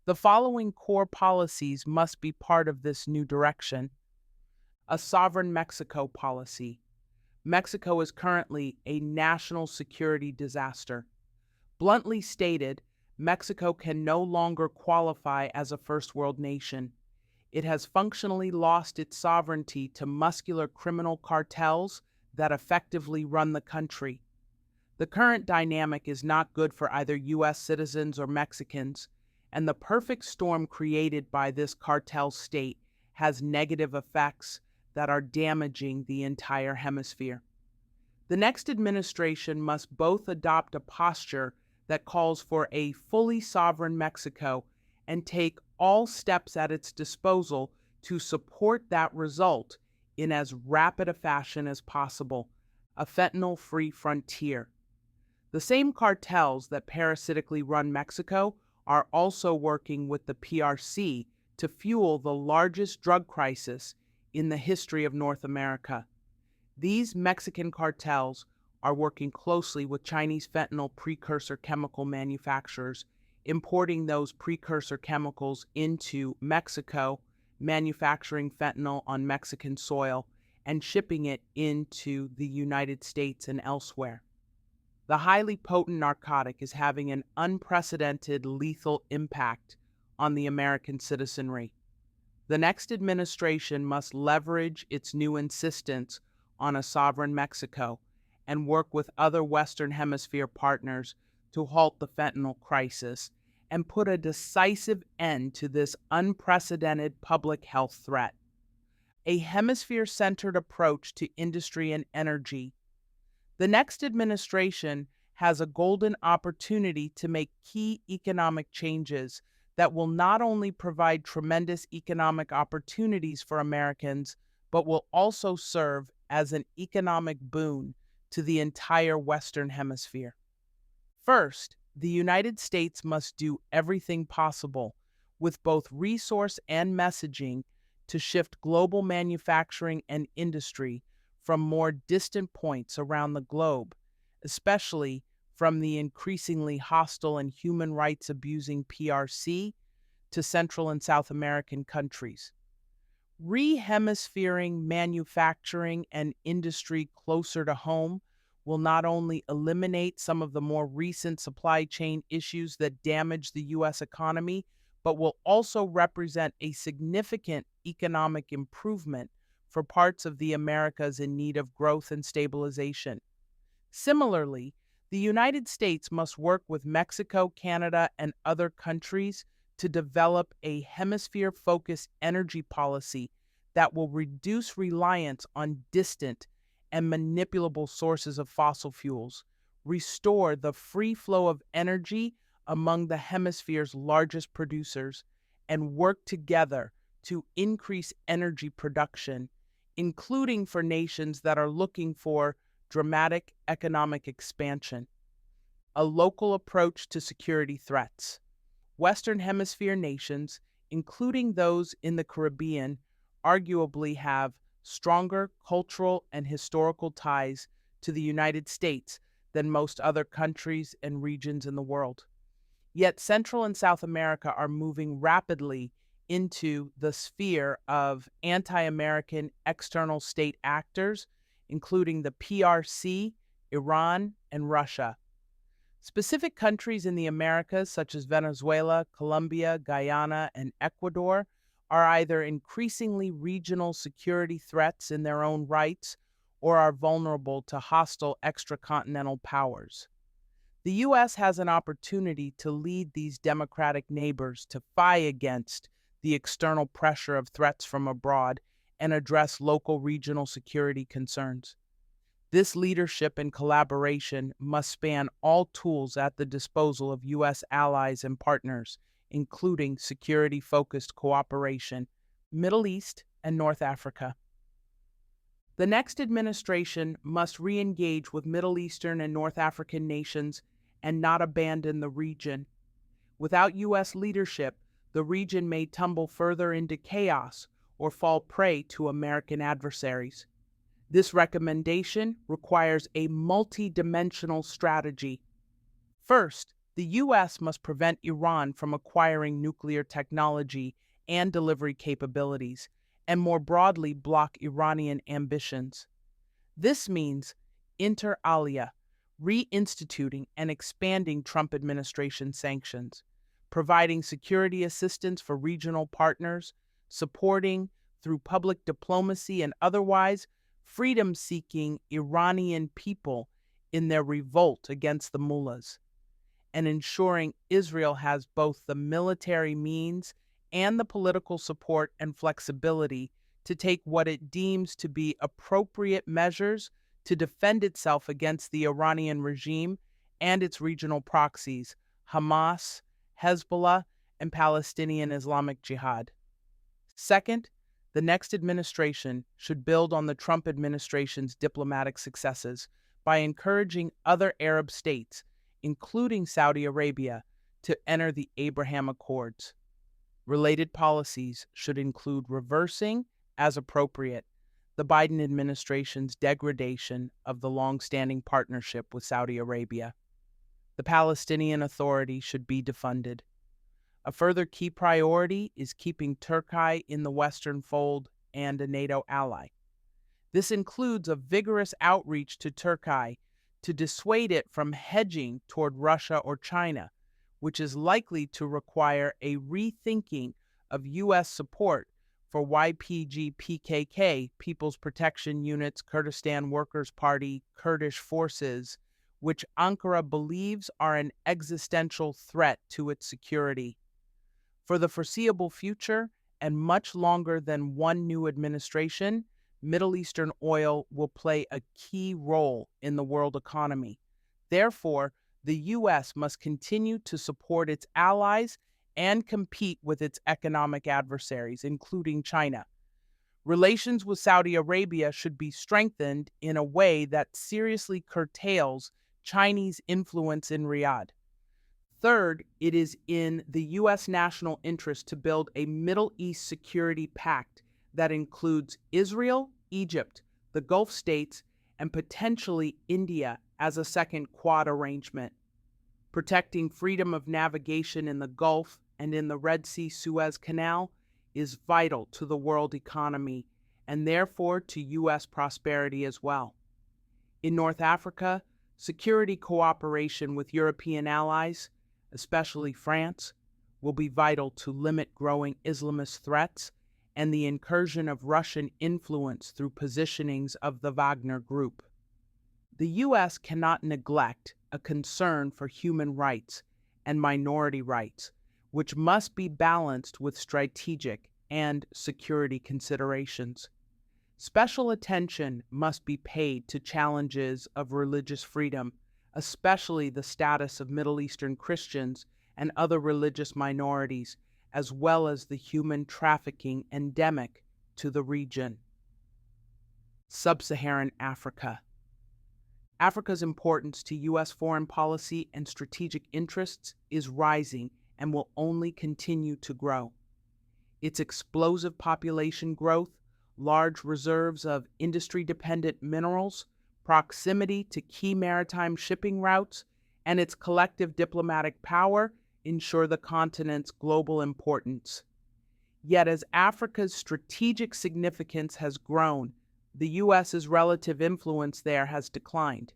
Speaker 1: The following core policies must be part of this new direction. A sovereign Mexico policy. Mexico is currently a national security disaster. Bluntly stated, Mexico can no longer qualify as a first world nation. It has functionally lost its sovereignty to muscular criminal cartels that effectively run the country. The current dynamic is not good for either U.S. citizens or Mexicans, and the perfect storm created by this cartel state has negative effects that are damaging the entire hemisphere. The next administration must both adopt a posture that calls for a fully sovereign Mexico and take all steps at its disposal to support that result in as rapid a fashion as possible, a fentanyl-free frontier. The same cartels that parasitically run Mexico are also working with the PRC to fuel the largest drug crisis in the history of North America. These Mexican cartels are working closely with Chinese fentanyl precursor chemical manufacturers, importing those precursor chemicals into Mexico, manufacturing fentanyl on Mexican soil, and shipping it into the United States and elsewhere. The highly potent narcotic is having an unprecedented lethal impact on the American citizenry. The next administration must leverage its new insistence on a sovereign Mexico and work with other Western Hemisphere partners to halt the fentanyl crisis and put a decisive end to this unprecedented public health threat. A hemisphere-centered approach to industry and energy. The next administration has a golden opportunity to make key economic changes that will not only provide tremendous economic opportunities for Americans, but will also serve as an economic boon to the entire Western Hemisphere. First, the United States must do everything possible, with both resource and messaging, to shift global manufacturing and industry from more distant points around the globe, especially from the increasingly hostile and human rights abusing PRC to Central and South American countries. Re-hemisphering manufacturing and industry closer to home will not only eliminate some of the more recent supply chain issues that damage the U.S. economy, but will also represent a significant economic improvement for parts of the Americas in need of growth and stabilization. Similarly, the United States must work with Mexico, Canada, and other countries to develop a hemisphere-focused energy policy that will reduce reliance on distant and manipulable sources of fossil fuels, restore the free flow of energy among the hemisphere's largest producers, and work together to increase energy production, including for nations that are looking for dramatic economic expansion. A local approach to security threats. Western Hemisphere nations, including those in the Caribbean, arguably have stronger cultural and historical ties to the United States than most other countries and regions in the world. Yet Central and South America are moving rapidly into the sphere of anti-American external state actors, including the PRC, Iran, and Russia. Specific countries in the Americas, such as Venezuela, Colombia, Guyana, and Ecuador, are either increasingly regional security threats in their own rights or are vulnerable to hostile extracontinental powers. The U.S. has an opportunity to lead these democratic neighbors to fight against the external pressure of threats from abroad and address local regional security concerns. This leadership and collaboration must span all tools at the disposal of U.S. allies and partners, including security-focused cooperation, Middle East, and North Africa. The next administration must re engage with Middle Eastern and North African nations and not abandon the region. Without U.S. leadership, the region may tumble further into chaos or fall prey to American adversaries. This recommendation requires a multi-dimensional strategy. First, the U.S. must prevent Iran from acquiring nuclear technology and delivery capabilities, and more broadly block Iranian ambitions. This means, inter alia, reinstituting and expanding Trump administration sanctions, providing security assistance for regional partners, supporting, through public diplomacy and otherwise, freedom seeking Iranian people in their revolt against the mullahs, and ensuring Israel has both the military means and the political support and flexibility to take what it deems to be appropriate measures to defend itself against the Iranian regime and its regional proxies, Hamas, Hezbollah, and Palestinian Islamic Jihad. Second, the next administration should build on the Trump administration's diplomatic successes by encouraging other Arab states, including Saudi Arabia, to enter the Abraham Accords. Related policies should include reversing, as appropriate, the Biden administration's degradation of the long-standing partnership with Saudi Arabia. The Palestinian Authority should be defunded. A further key priority is keeping Turkey in the Western fold and a NATO ally. This includes a vigorous outreach to Turkey to dissuade it from hedging toward Russia or China, which is likely to require a rethinking of U.S. support for YPG-PKK, People's Protection Units, Kurdistan Workers' Party, Kurdish forces, which Ankara believes are an existential threat to its security. For the foreseeable future, and much longer than one new administration, Middle Eastern oil will play a key role in the world economy. Therefore, the U.S. must continue to support its allies and compete with its economic adversaries, including China. Relations with Saudi Arabia should be strengthened in a way that seriously curtails Chinese influence in Riyadh. Third, it is in the U.S. national interest to build a Middle East security pact that includes Israel, Egypt, the Gulf states, and potentially India as a second Quad arrangement. Protecting freedom of navigation in the Gulf and in the Red Sea Suez Canal is vital to the world economy and therefore to U.S. prosperity as well. In North Africa, security cooperation with European allies, especially France, will be vital to limit growing Islamist threats and the incursion of Russian influence through positionings of the Wagner Group. The U.S. cannot neglect a concern for human rights and minority rights, which must be balanced with strategic and security considerations. Special attention must be paid to challenges of religious freedom, especially the status of Middle Eastern Christians and other religious minorities, as well as the human trafficking endemic to the region. Sub-Saharan Africa. Africa's importance to U.S. foreign policy and strategic interests is rising and will only continue to grow. Its explosive population growth, large reserves of industry-dependent minerals, proximity to key maritime shipping routes, and its collective diplomatic power ensure the continent's global importance. Yet as Africa's strategic significance has grown, the U.S.'s relative influence there has declined.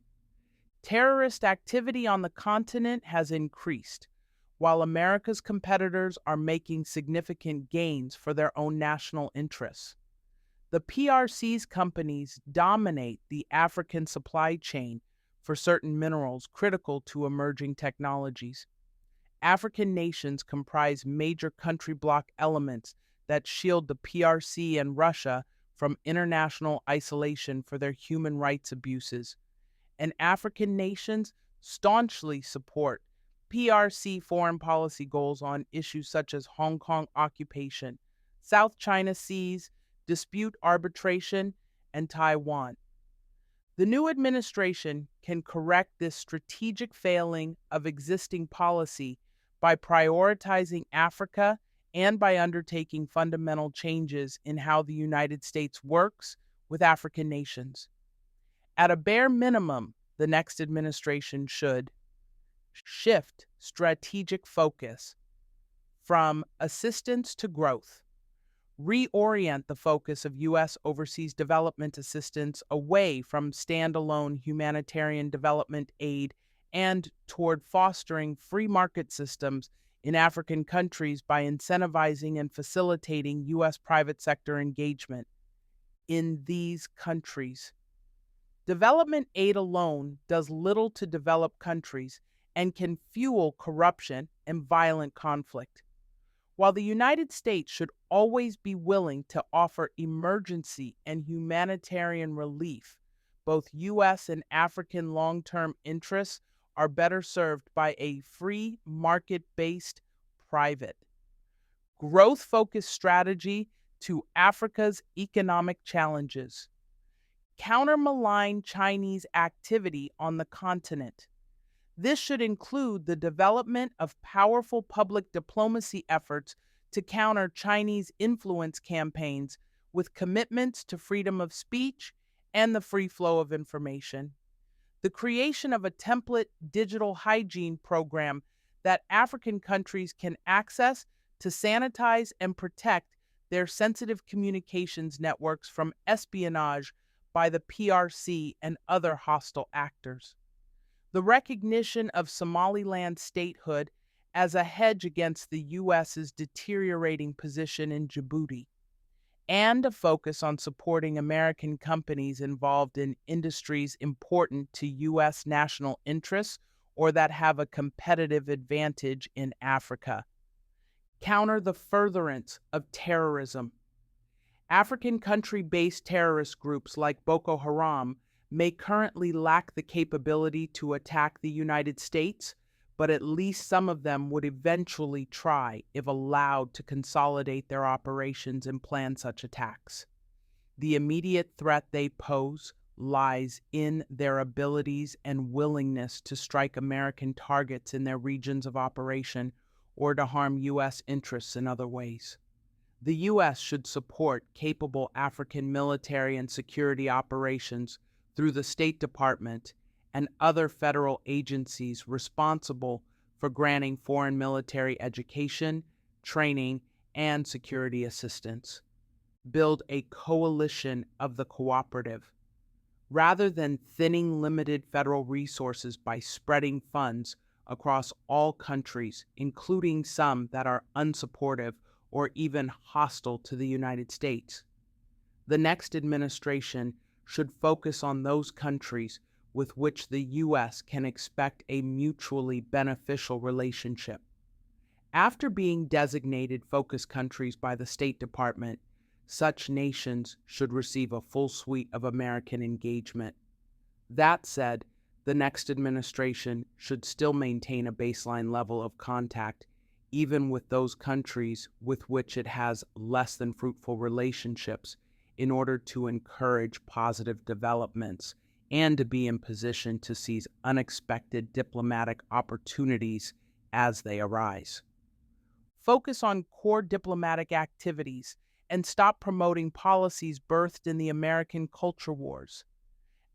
Speaker 1: Terrorist activity on the continent has increased, while America's competitors are making significant gains for their own national interests. The PRC's companies dominate the African supply chain for certain minerals critical to emerging technologies. African nations comprise major country bloc elements that shield the PRC and Russia from international isolation for their human rights abuses, and African nations staunchly support PRC foreign policy goals on issues such as Hong Kong occupation, South China Seas, dispute arbitration, and Taiwan. The new administration can correct this strategic failing of existing policy by prioritizing Africa and by undertaking fundamental changes in how the United States works with African nations. At a bare minimum, the next administration should shift strategic focus from assistance to growth, reorient the focus of U.S. overseas development assistance away from standalone humanitarian development aid and toward fostering free market systems in African countries by incentivizing and facilitating U.S. private sector engagement in these countries. Development aid alone does little to develop countries and can fuel corruption and violent conflict. While the United States should always be willing to offer emergency and humanitarian relief, both U.S. and African long term interests are better served by a free market based private, growth focused strategy to Africa's economic challenges. Counter malign Chinese activity on the continent. This should include the development of powerful public diplomacy efforts to counter Chinese influence campaigns with commitments to freedom of speech and the free flow of information. The creation of a template digital hygiene program that African countries can access to sanitize and protect their sensitive communications networks from espionage by the PRC and other hostile actors. The recognition of Somaliland statehood as a hedge against the U.S.'s deteriorating position in Djibouti, and a focus on supporting American companies involved in industries important to U.S. national interests or that have a competitive advantage in Africa. Counter the furtherance of terrorism. African country-based terrorist groups like Boko Haram may currently lack the capability to attack the United States, but at least some of them would eventually try, if allowed, to consolidate their operations and plan such attacks. The immediate threat they pose lies in their abilities and willingness to strike American targets in their regions of operation or to harm U.S. interests in other ways. The U.S. should support capable African military and security operations through the State Department and other federal agencies responsible for granting foreign military education, training, and security assistance. Build a coalition of the cooperative. Rather than thinning limited federal resources by spreading funds across all countries, including some that are unsupportive or even hostile to the United States, the next administration should focus on those countries with which the U.S. can expect a mutually beneficial relationship. After being designated focus countries by the State Department, such nations should receive a full suite of American engagement. That said, the next administration should still maintain a baseline level of contact, even with those countries with which it has less than fruitful relationships, in order to encourage positive developments and to be in position to seize unexpected diplomatic opportunities as they arise. Focus on core diplomatic activities and stop promoting policies birthed in the American culture wars.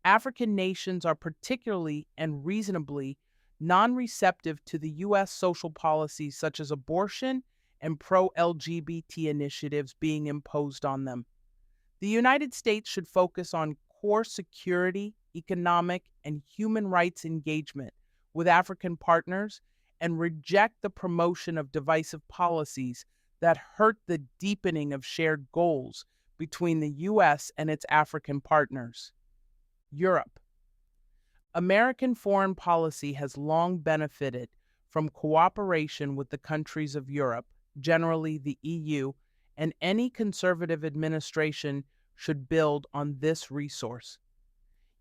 Speaker 1: African nations are particularly and reasonably non-receptive to the U.S. social policies such as abortion and pro-LGBT initiatives being imposed on them. The United States should focus on core security, economic, and human rights engagement with African partners and reject the promotion of divisive policies that hurt the deepening of shared goals between the U.S. and its African partners. Europe. American foreign policy has long benefited from cooperation with the countries of Europe, generally the EU, and any conservative administration should build on this resource.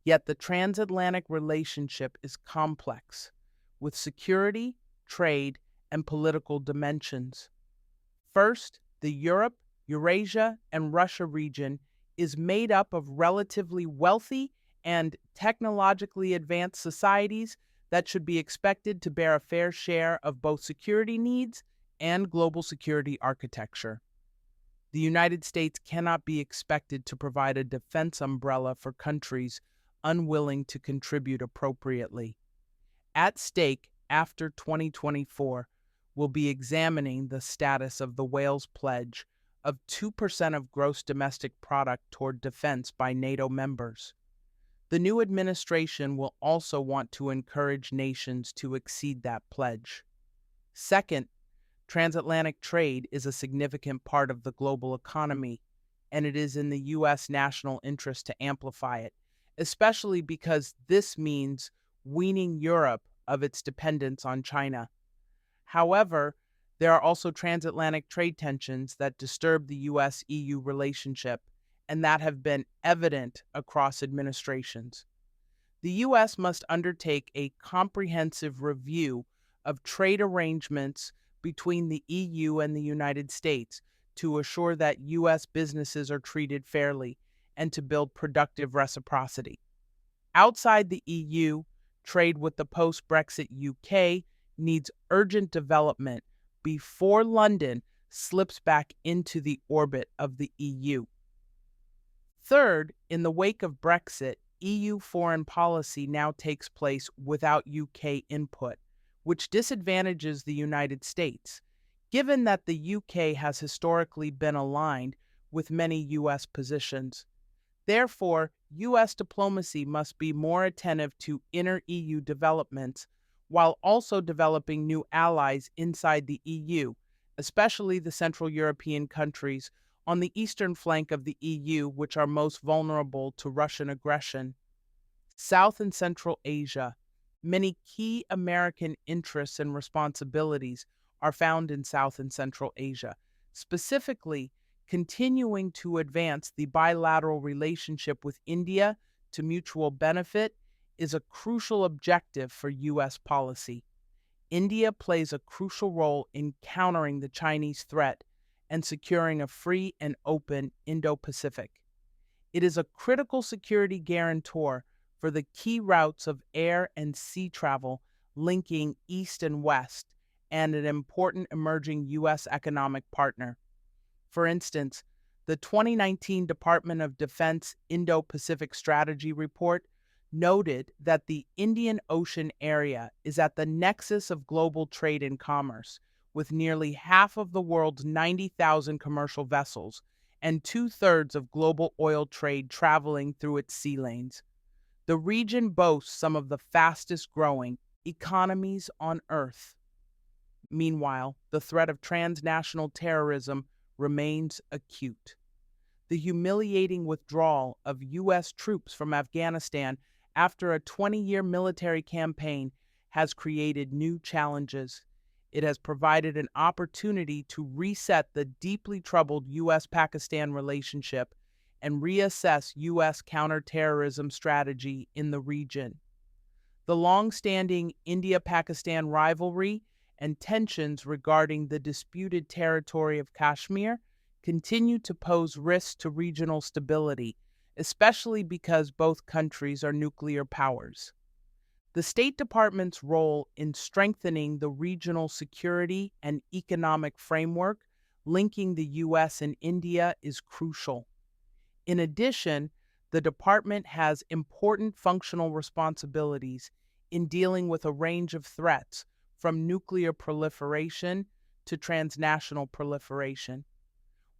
Speaker 1: Yet the transatlantic relationship is complex, with security, trade, and political dimensions. First, the Europe, Eurasia, and Russia region is made up of relatively wealthy and technologically advanced societies that should be expected to bear a fair share of both security needs and global security architecture. The United States cannot be expected to provide a defense umbrella for countries unwilling to contribute appropriately. At stake after 2024 will be examining the status of the Wales Pledge of 2% of gross domestic product toward defense by NATO members. The new administration will also want to encourage nations to exceed that pledge. Second, transatlantic trade is a significant part of the global economy, and it is in the U.S. national interest to amplify it, especially because this means weaning Europe of its dependence on China. However, there are also transatlantic trade tensions that disturb the U.S. EU relationship and that have been evident across administrations. The U.S. must undertake a comprehensive review of trade arrangements between the EU and the United States to assure that U.S. businesses are treated fairly and to build productive reciprocity. Outside the EU, trade with the post Brexit UK needs urgent development before London slips back into the orbit of the EU. Third, in the wake of Brexit, EU foreign policy now takes place without UK input, which disadvantages the United States, given that the UK has historically been aligned with many US positions. Therefore, U.S. diplomacy must be more attentive to inner EU developments while also developing new allies inside the EU, especially the Central European countries on the eastern flank of the EU, which are most vulnerable to Russian aggression. South and Central Asia. Many key American interests and responsibilities are found in South and Central Asia, specifically continuing to advance the bilateral relationship with India to mutual benefit is a crucial objective for U.S. policy. India plays a crucial role in countering the Chinese threat and securing a free and open Indo-Pacific. It is a critical security guarantor for the key routes of air and sea travel linking East and West, and an important emerging U.S. economic partner. For instance, the 2019 Department of Defense Indo-Pacific Strategy Report noted that the Indian Ocean area is at the nexus of global trade and commerce, with nearly half of the world's 90,000 commercial vessels and two-thirds of global oil trade traveling through its sea lanes. The region boasts some of the fastest-growing economies on Earth. Meanwhile, the threat of transnational terrorism remains acute. The humiliating withdrawal of U.S. troops from Afghanistan after a 20-year military campaign has created new challenges. It has provided an opportunity to reset the deeply troubled U.S.-Pakistan relationship and reassess U.S. counterterrorism strategy in the region. The long-standing India-Pakistan rivalry and tensions regarding the disputed territory of Kashmir continue to pose risks to regional stability, especially because both countries are nuclear powers. The State Department's role in strengthening the regional security and economic framework linking the U.S. and India is crucial. In addition, the department has important functional responsibilities in dealing with a range of threats, from nuclear proliferation to transnational proliferation.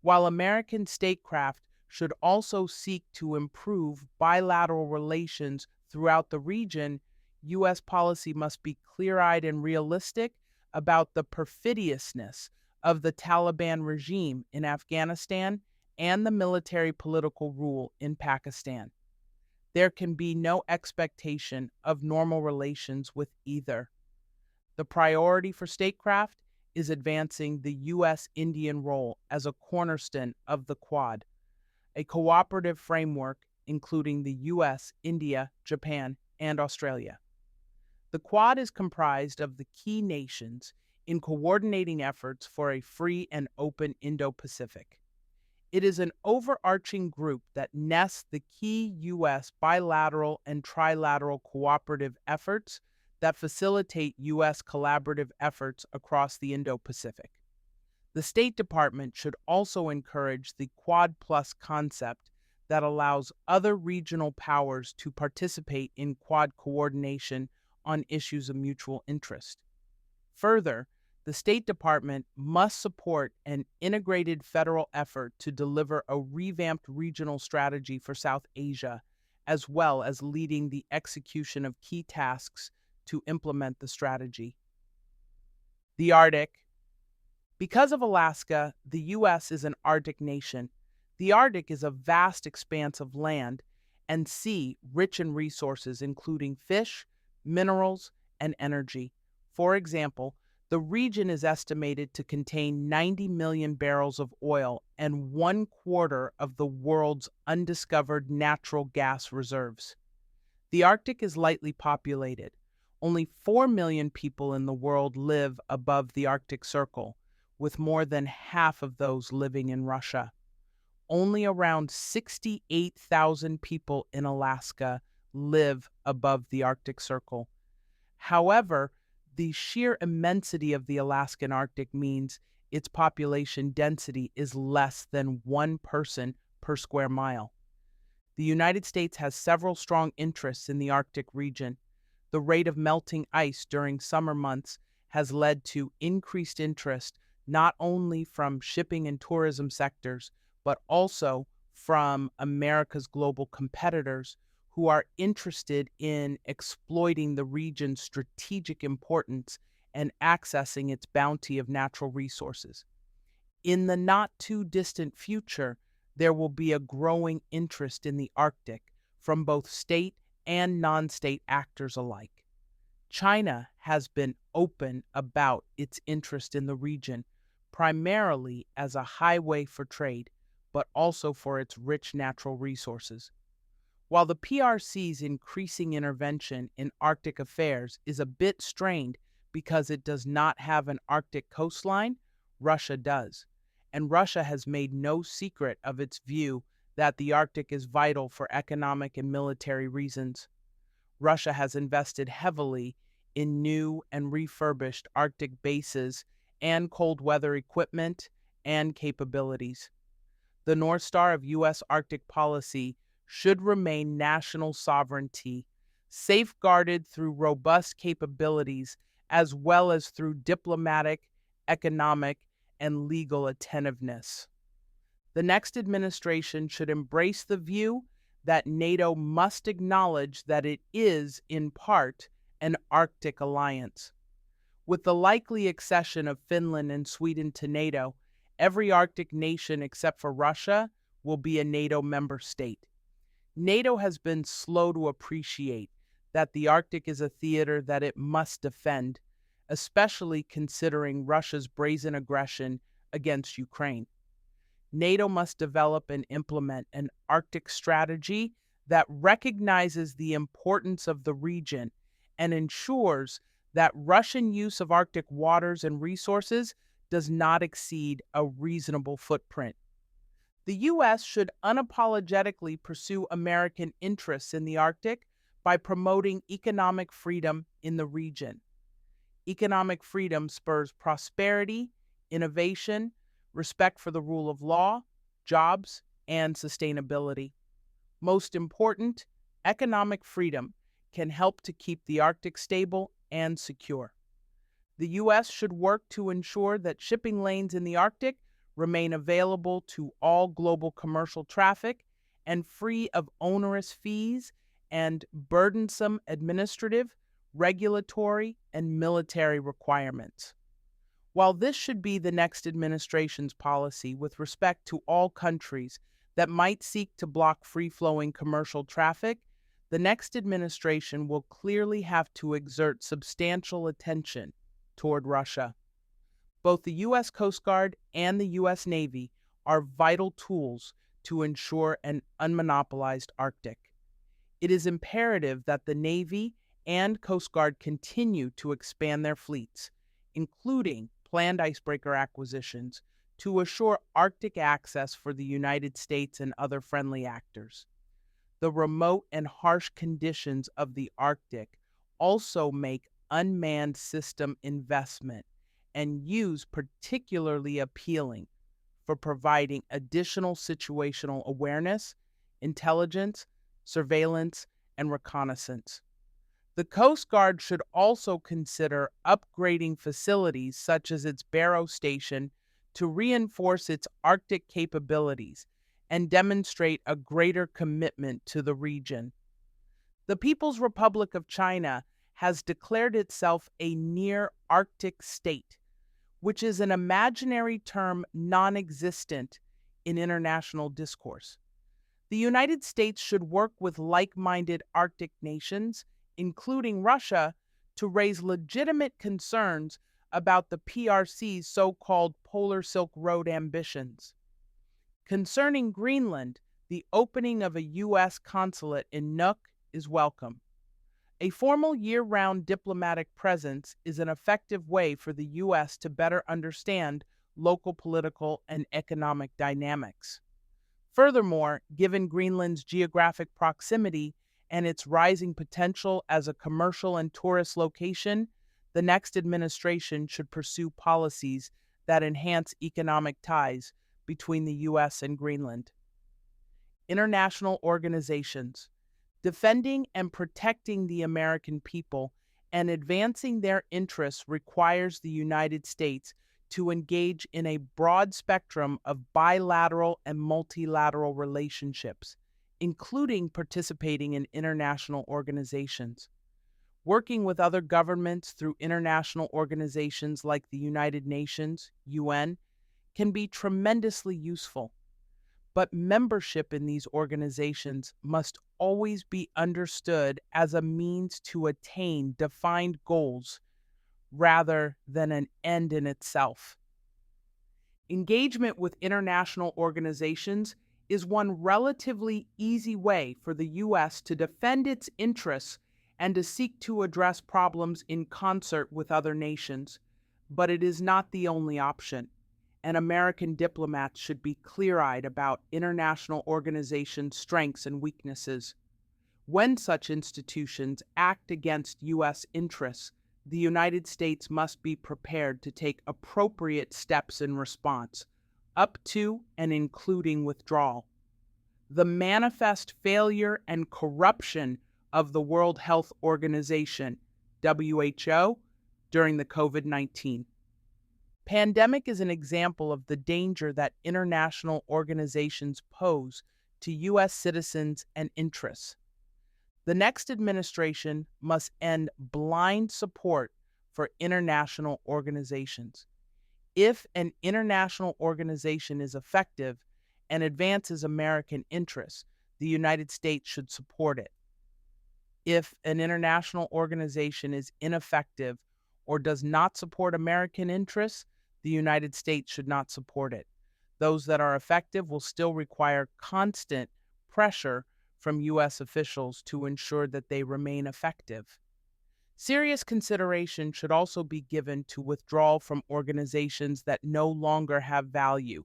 Speaker 1: While American statecraft should also seek to improve bilateral relations throughout the region, U.S. policy must be clear-eyed and realistic about the perfidiousness of the Taliban regime in Afghanistan and the military political rule in Pakistan. There can be no expectation of normal relations with either. The priority for statecraft is advancing the U.S.-Indian role as a cornerstone of the Quad, a cooperative framework including the U.S., India, Japan, and Australia. The Quad is comprised of the key nations in coordinating efforts for a free and open Indo-Pacific. It is an overarching group that nests the key U.S. bilateral and trilateral cooperative efforts that facilitate U.S. collaborative efforts across the Indo-Pacific. The State Department should also encourage the Quad Plus concept that allows other regional powers to participate in Quad coordination on issues of mutual interest. Further, the State Department must support an integrated federal effort to deliver a revamped regional strategy for South Asia, as well as leading the execution of key tasks to implement the strategy. The Arctic. Because of Alaska, the U.S. is an Arctic nation. The Arctic is a vast expanse of land and sea rich in resources including fish, minerals, and energy. For example, the region is estimated to contain 90 million barrels of oil and 1/4 of the world's undiscovered natural gas reserves. The Arctic is lightly populated. Only 4 million people in the world live above the Arctic Circle, with more than half of those living in Russia. Only around 68,000 people in Alaska live above the Arctic Circle. However, the sheer immensity of the Alaskan Arctic means its population density is less than 1 person per square mile. The United States has several strong interests in the Arctic region. The rate of melting ice during summer months has led to increased interest not only from shipping and tourism sectors, but also from America's global competitors who are interested in exploiting the region's strategic importance and accessing its bounty of natural resources. In the not too distant future, there will be a growing interest in the Arctic from both state and non-state actors alike. China has been open about its interest in the region, primarily as a highway for trade, but also for its rich natural resources. While the PRC's increasing intervention in Arctic affairs is a bit strained because it does not have an Arctic coastline, Russia does. And Russia has made no secret of its view that the Arctic is vital for economic and military reasons. Russia has invested heavily in new and refurbished Arctic bases and cold weather equipment and capabilities. The North Star of U.S. Arctic policy should remain national sovereignty, safeguarded through robust capabilities as well as through diplomatic, economic, and legal attentiveness. The next administration should embrace the view that NATO must acknowledge that it is, in part, an Arctic alliance. With the likely accession of Finland and Sweden to NATO, every Arctic nation except for Russia will be a NATO member state. NATO has been slow to appreciate that the Arctic is a theater that it must defend, especially considering Russia's brazen aggression against Ukraine. NATO must develop and implement an Arctic strategy that recognizes the importance of the region and ensures that Russian use of Arctic waters and resources does not exceed a reasonable footprint. The U.S. should unapologetically pursue American interests in the Arctic by promoting economic freedom in the region. Economic freedom spurs prosperity, innovation, respect for the rule of law, jobs, and sustainability. Most important, economic freedom can help to keep the Arctic stable and secure. The U.S. should work to ensure that shipping lanes in the Arctic remain available to all global commercial traffic and free of onerous fees and burdensome administrative, regulatory, and military requirements. While this should be the next administration's policy with respect to all countries that might seek to block free-flowing commercial traffic, the next administration will clearly have to exert substantial attention toward Russia. Both the U.S. Coast Guard and the U.S. Navy are vital tools to ensure an unmonopolized Arctic. It is imperative that the Navy and Coast Guard continue to expand their fleets, including planned icebreaker acquisitions, to assure Arctic access for the United States and other friendly actors. The remote and harsh conditions of the Arctic also make unmanned system investment and use particularly appealing for providing additional situational awareness, intelligence, surveillance, and reconnaissance. The Coast Guard should also consider upgrading facilities such as its Barrow Station to reinforce its Arctic capabilities and demonstrate a greater commitment to the region. The People's Republic of China has declared itself a near Arctic state, which is an imaginary term non existent in international discourse. The United States should work with like minded Arctic nations, including Russia, to raise legitimate concerns about the PRC's so called Polar Silk Road ambitions. Concerning Greenland, the opening of a U.S. consulate in Nuuk is welcome. A formal year-round diplomatic presence is an effective way for the U.S. to better understand local political and economic dynamics. Furthermore, given Greenland's geographic proximity and its rising potential as a commercial and tourist location, the next administration should pursue policies that enhance economic ties between the U.S. and Greenland. International organizations. Defending and protecting the American people and advancing their interests requires the United States to engage in a broad spectrum of bilateral and multilateral relationships, including participating in international organizations. Working with other governments through international organizations like the United Nations, UN, can be tremendously useful. But membership in these organizations must always be understood as a means to attain defined goals rather than an end in itself. Engagement with international organizations is one relatively easy way for the U.S. to defend its interests and to seek to address problems in concert with other nations, but it is not the only option, and American diplomats should be clear-eyed about international organizations' strengths and weaknesses. When such institutions act against U.S. interests, the United States must be prepared to take appropriate steps in response, up to and including withdrawal. The manifest failure and corruption of the World Health Organization, WHO, during the COVID-19 pandemic is an example of the danger that international organizations pose to U.S. citizens and interests. The next administration must end blind support for international organizations. If an international organization is effective and advances American interests, the United States should support it. If an international organization is ineffective or does not support American interests, the United States should not support it. Those that are effective will still require constant pressure from U.S. officials to ensure that they remain effective. Serious consideration should also be given to withdrawal from organizations that no longer have value,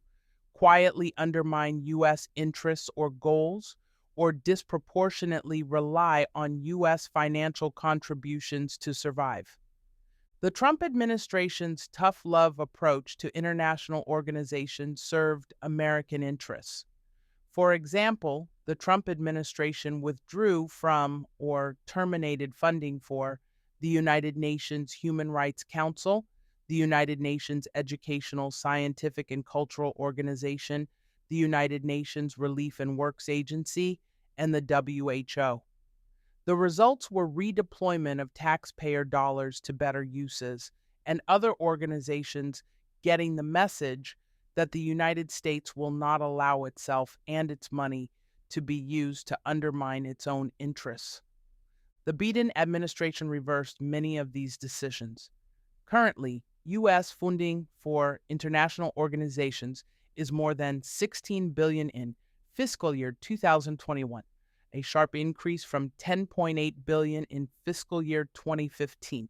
Speaker 1: quietly undermine U.S. interests or goals, or disproportionately rely on U.S. financial contributions to survive. The Trump administration's tough love approach to international organizations served American interests. For example, the Trump administration withdrew from or terminated funding for the United Nations Human Rights Council, the United Nations Educational, Scientific, and Cultural Organization, the United Nations Relief and Works Agency, and the WHO. The results were redeployment of taxpayer dollars to better uses, and other organizations getting the message that the United States will not allow itself and its money to be used to undermine its own interests. The Biden administration reversed many of these decisions. Currently, U.S. funding for international organizations is more than $16 billion in fiscal year 2021. A sharp increase from $10.8 billion in fiscal year 2015.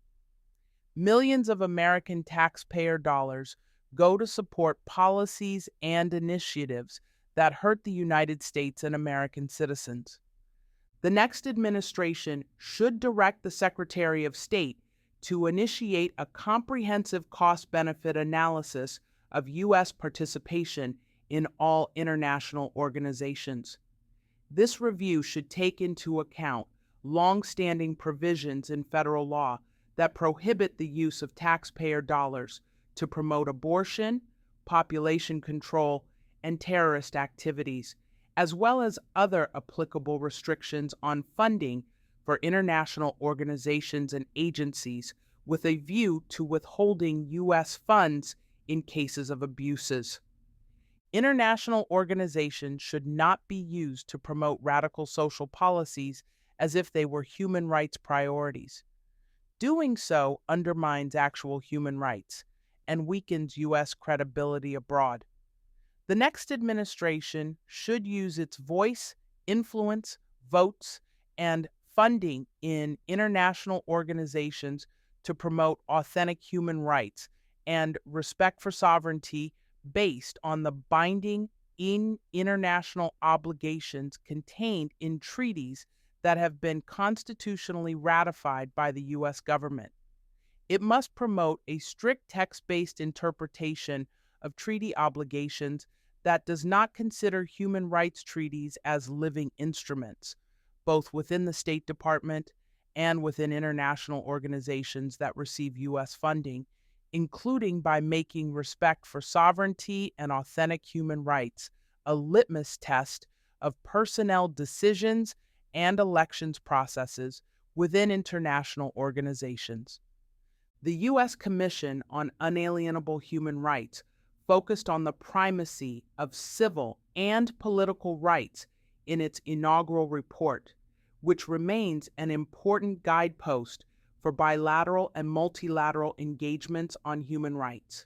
Speaker 1: Millions of American taxpayer dollars go to support policies and initiatives that hurt the United States and American citizens. The next administration should direct the Secretary of State to initiate a comprehensive cost benefit analysis of U.S. participation in all international organizations. This review should take into account long-standing provisions in federal law that prohibit the use of taxpayer dollars to promote abortion, population control, and terrorist activities, as well as other applicable restrictions on funding for international organizations and agencies with a view to withholding U.S. funds in cases of abuses. International organizations should not be used to promote radical social policies as if they were human rights priorities. Doing so undermines actual human rights and weakens U.S. credibility abroad. The next administration should use its voice, influence, votes, and funding in international organizations to promote authentic human rights and respect for sovereignty based on the binding international obligations contained in treaties that have been constitutionally ratified by the U.S. government. It must promote a strict text-based interpretation of treaty obligations that does not consider human rights treaties as living instruments, both within the State Department and within international organizations that receive U.S. funding, including by making respect for sovereignty and authentic human rights a litmus test of personnel decisions and elections processes within international organizations. The U.S. Commission on Unalienable Human Rights focused on the primacy of civil and political rights in its inaugural report, which remains an important guidepost for bilateral and multilateral engagements on human rights.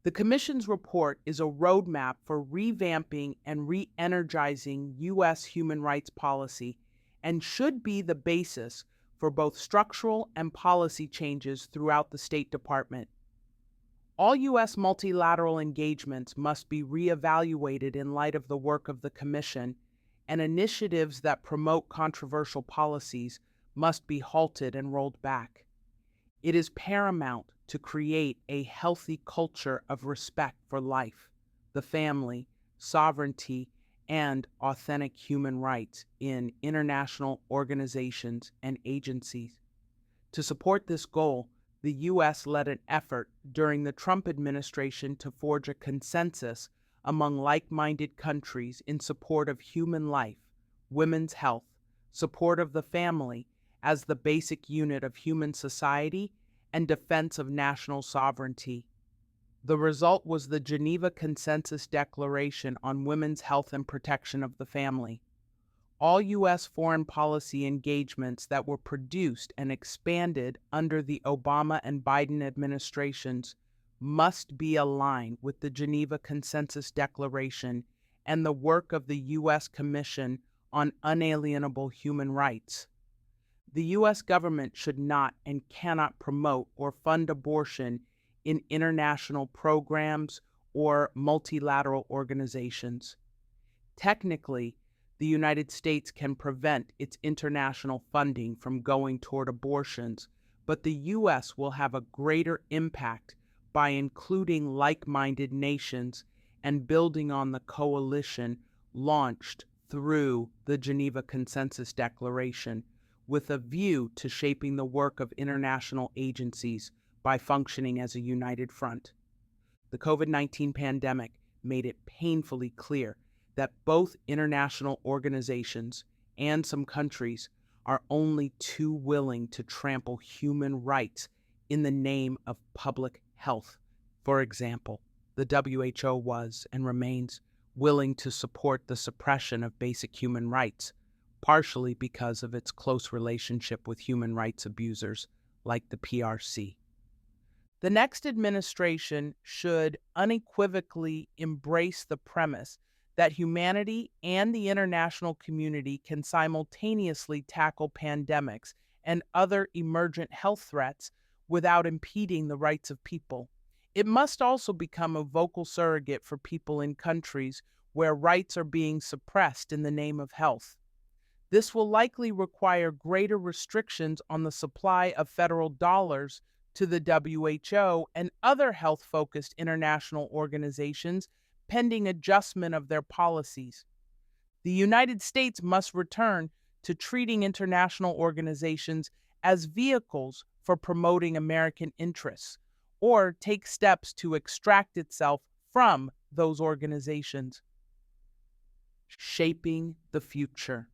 Speaker 1: The Commission's report is a roadmap for revamping and re-energizing U.S. human rights policy and should be the basis for both structural and policy changes throughout the State Department. All U.S. multilateral engagements must be reevaluated in light of the work of the Commission, and initiatives that promote controversial policies must be halted and rolled back. It is paramount to create a healthy culture of respect for life, the family, sovereignty, and authentic human rights in international organizations and agencies. To support this goal, the U.S. led an effort during the Trump administration to forge a consensus among like-minded countries in support of human life, women's health, support of the family as the basic unit of human society, and defense of national sovereignty. The result was the Geneva Consensus Declaration on Women's Health and Protection of the Family. All U.S. foreign policy engagements that were produced and expanded under the Obama and Biden administrations must be aligned with the Geneva Consensus Declaration and the work of the U.S. Commission on Unalienable Human Rights. The U.S. government should not and cannot promote or fund abortion in international programs or multilateral organizations. Technically, the United States can prevent its international funding from going toward abortions, but the U.S. will have a greater impact by including like-minded nations and building on the coalition launched through the Geneva Consensus Declaration, with a view to shaping the work of international agencies by functioning as a united front. The COVID-19 pandemic made it painfully clear that both international organizations and some countries are only too willing to trample human rights in the name of public health. For example, the WHO was and remains willing to support the suppression of basic human rights, partially because of its close relationship with human rights abusers like the PRC. The next administration should unequivocally embrace the premise that humanity and the international community can simultaneously tackle pandemics and other emergent health threats without impeding the rights of people. It must also become a vocal surrogate for people in countries where rights are being suppressed in the name of health. This will likely require greater restrictions on the supply of federal dollars to the WHO and other health focused international organizations pending adjustment of their policies. The United States must return to treating international organizations as vehicles for promoting American interests, or take steps to extract itself from those organizations. Shaping the future.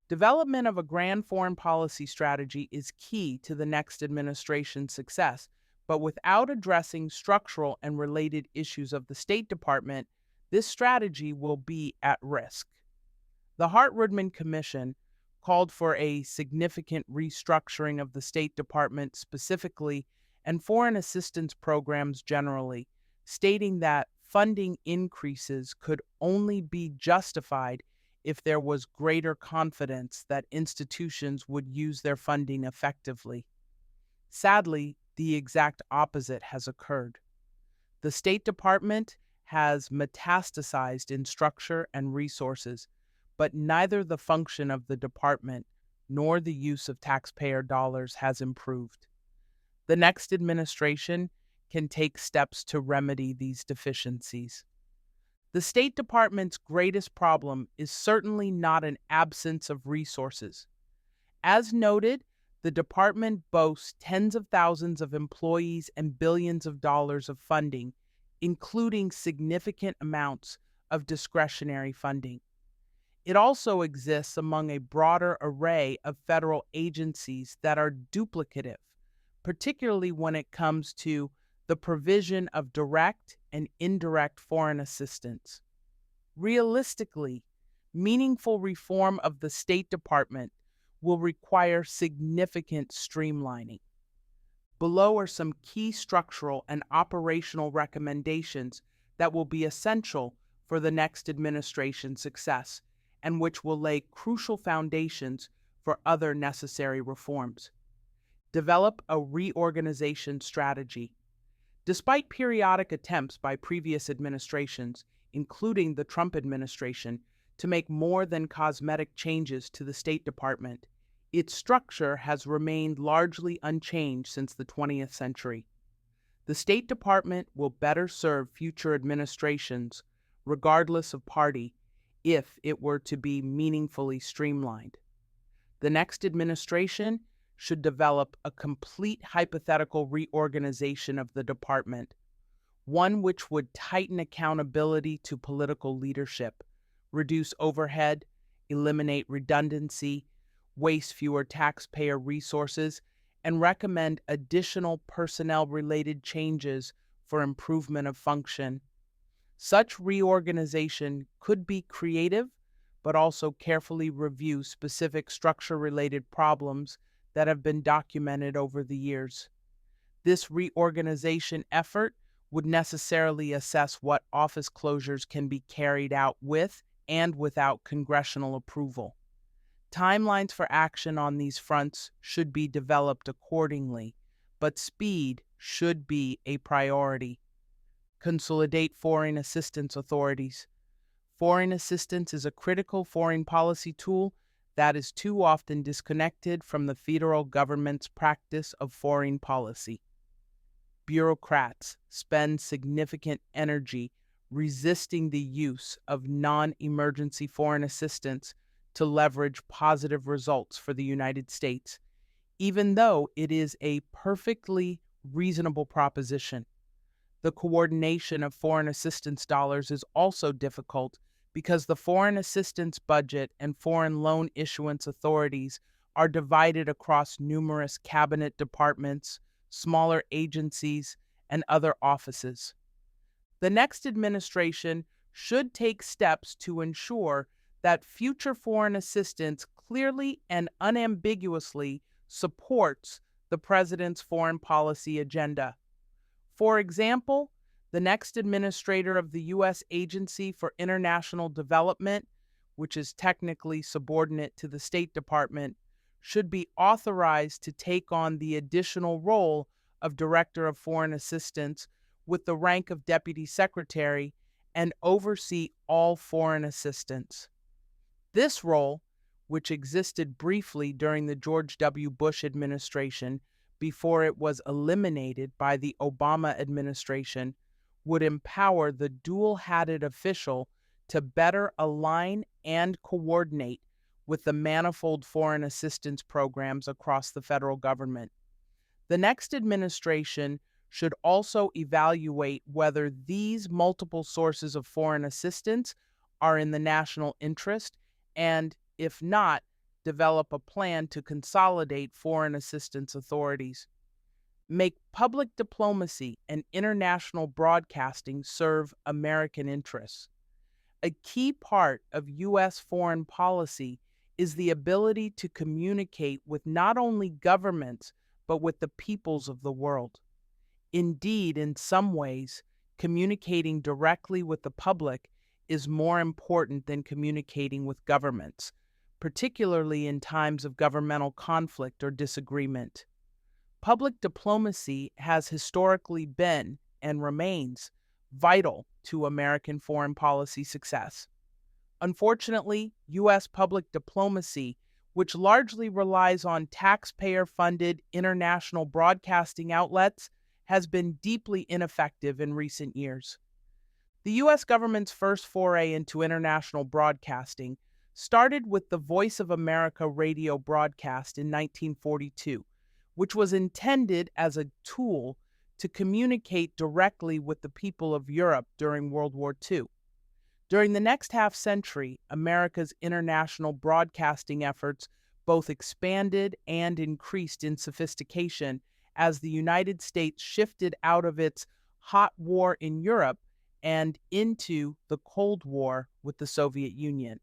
Speaker 1: Development of a grand foreign policy strategy is key to the next administration's success, but without addressing structural and related issues of the State Department, this strategy will be at risk. The Hart-Rudman Commission called for a significant restructuring of the State Department specifically and foreign assistance programs generally, stating that funding increases could only be justified if there was greater confidence that institutions would use their funding effectively. Sadly, the exact opposite has occurred. The State Department has metastasized in structure and resources, but neither the function of the department nor the use of taxpayer dollars has improved. The next administration can take steps to remedy these deficiencies. The State Department's greatest problem is certainly not an absence of resources. As noted, the department boasts tens of thousands of employees and billions of dollars of funding, including significant amounts of discretionary funding. It also exists among a broader array of federal agencies that are duplicative, particularly when it comes to the provision of direct and indirect foreign assistance. Realistically, meaningful reform of the State Department will require significant streamlining. Below are some key structural and operational recommendations that will be essential for the next administration's success and which will lay crucial foundations for other necessary reforms. Develop a reorganization strategy. Despite periodic attempts by previous administrations, including the Trump administration, to make more than cosmetic changes to the State Department, its structure has remained largely unchanged since the 20th century. The State Department will better serve future administrations, regardless of party, if it were to be meaningfully streamlined. The next administration should develop a complete hypothetical reorganization of the department, one which would tighten accountability to political leadership, reduce overhead, eliminate redundancy, waste fewer taxpayer resources, and recommend additional personnel-related changes for improvement of function. Such reorganization could be creative, but also carefully review specific structure-related problems that have been documented over the years. This reorganization effort would necessarily assess what office closures can be carried out with and without congressional approval. Timelines for action on these fronts should be developed accordingly, but speed should be a priority. Consolidate foreign assistance authorities. Foreign assistance is a critical foreign policy tool that is too often disconnected from the federal government's practice of foreign policy. Bureaucrats spend significant energy resisting the use of non-emergency foreign assistance to leverage positive results for the United States, even though it is a perfectly reasonable proposition. The coordination of foreign assistance dollars is also difficult because the foreign assistance budget and foreign loan issuance authorities are divided across numerous cabinet departments, smaller agencies, and other offices. The next administration should take steps to ensure that future foreign assistance clearly and unambiguously supports the president's foreign policy agenda. For example, the next administrator of the U.S. Agency for International Development, which is technically subordinate to the State Department, should be authorized to take on the additional role of Director of Foreign Assistance with the rank of Deputy Secretary and oversee all foreign assistance. This role, which existed briefly during the George W. Bush administration before it was eliminated by the Obama administration, would empower the dual-hatted official to better align and coordinate with the manifold foreign assistance programs across the federal government. The next administration should also evaluate whether these multiple sources of foreign assistance are in the national interest and, if not, develop a plan to consolidate foreign assistance authorities. Make public diplomacy and international broadcasting serve American interests. A key part of U.S. foreign policy is the ability to communicate with not only governments, but with the peoples of the world. Indeed, in some ways, communicating directly with the public is more important than communicating with governments, particularly in times of governmental conflict or disagreement. Public diplomacy has historically been, and remains, vital to American foreign policy success. Unfortunately, U.S. public diplomacy, which largely relies on taxpayer-funded international broadcasting outlets, has been deeply ineffective in recent years. The U.S. government's first foray into international broadcasting started with the Voice of America radio broadcast in 1942, which was intended as a tool to communicate directly with the people of Europe during World War II. During the next half-century, America's international broadcasting efforts both expanded and increased in sophistication as the United States shifted out of its hot war in Europe and into the Cold War with the Soviet Union.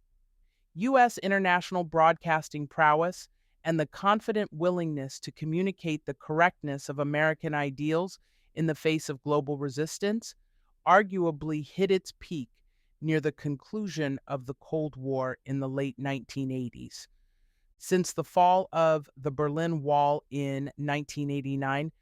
Speaker 1: U.S. international broadcasting prowess and the confident willingness to communicate the correctness of American ideals in the face of global resistance arguably hit its peak near the conclusion of the Cold War in the late 1980s. Since the fall of the Berlin Wall in 1989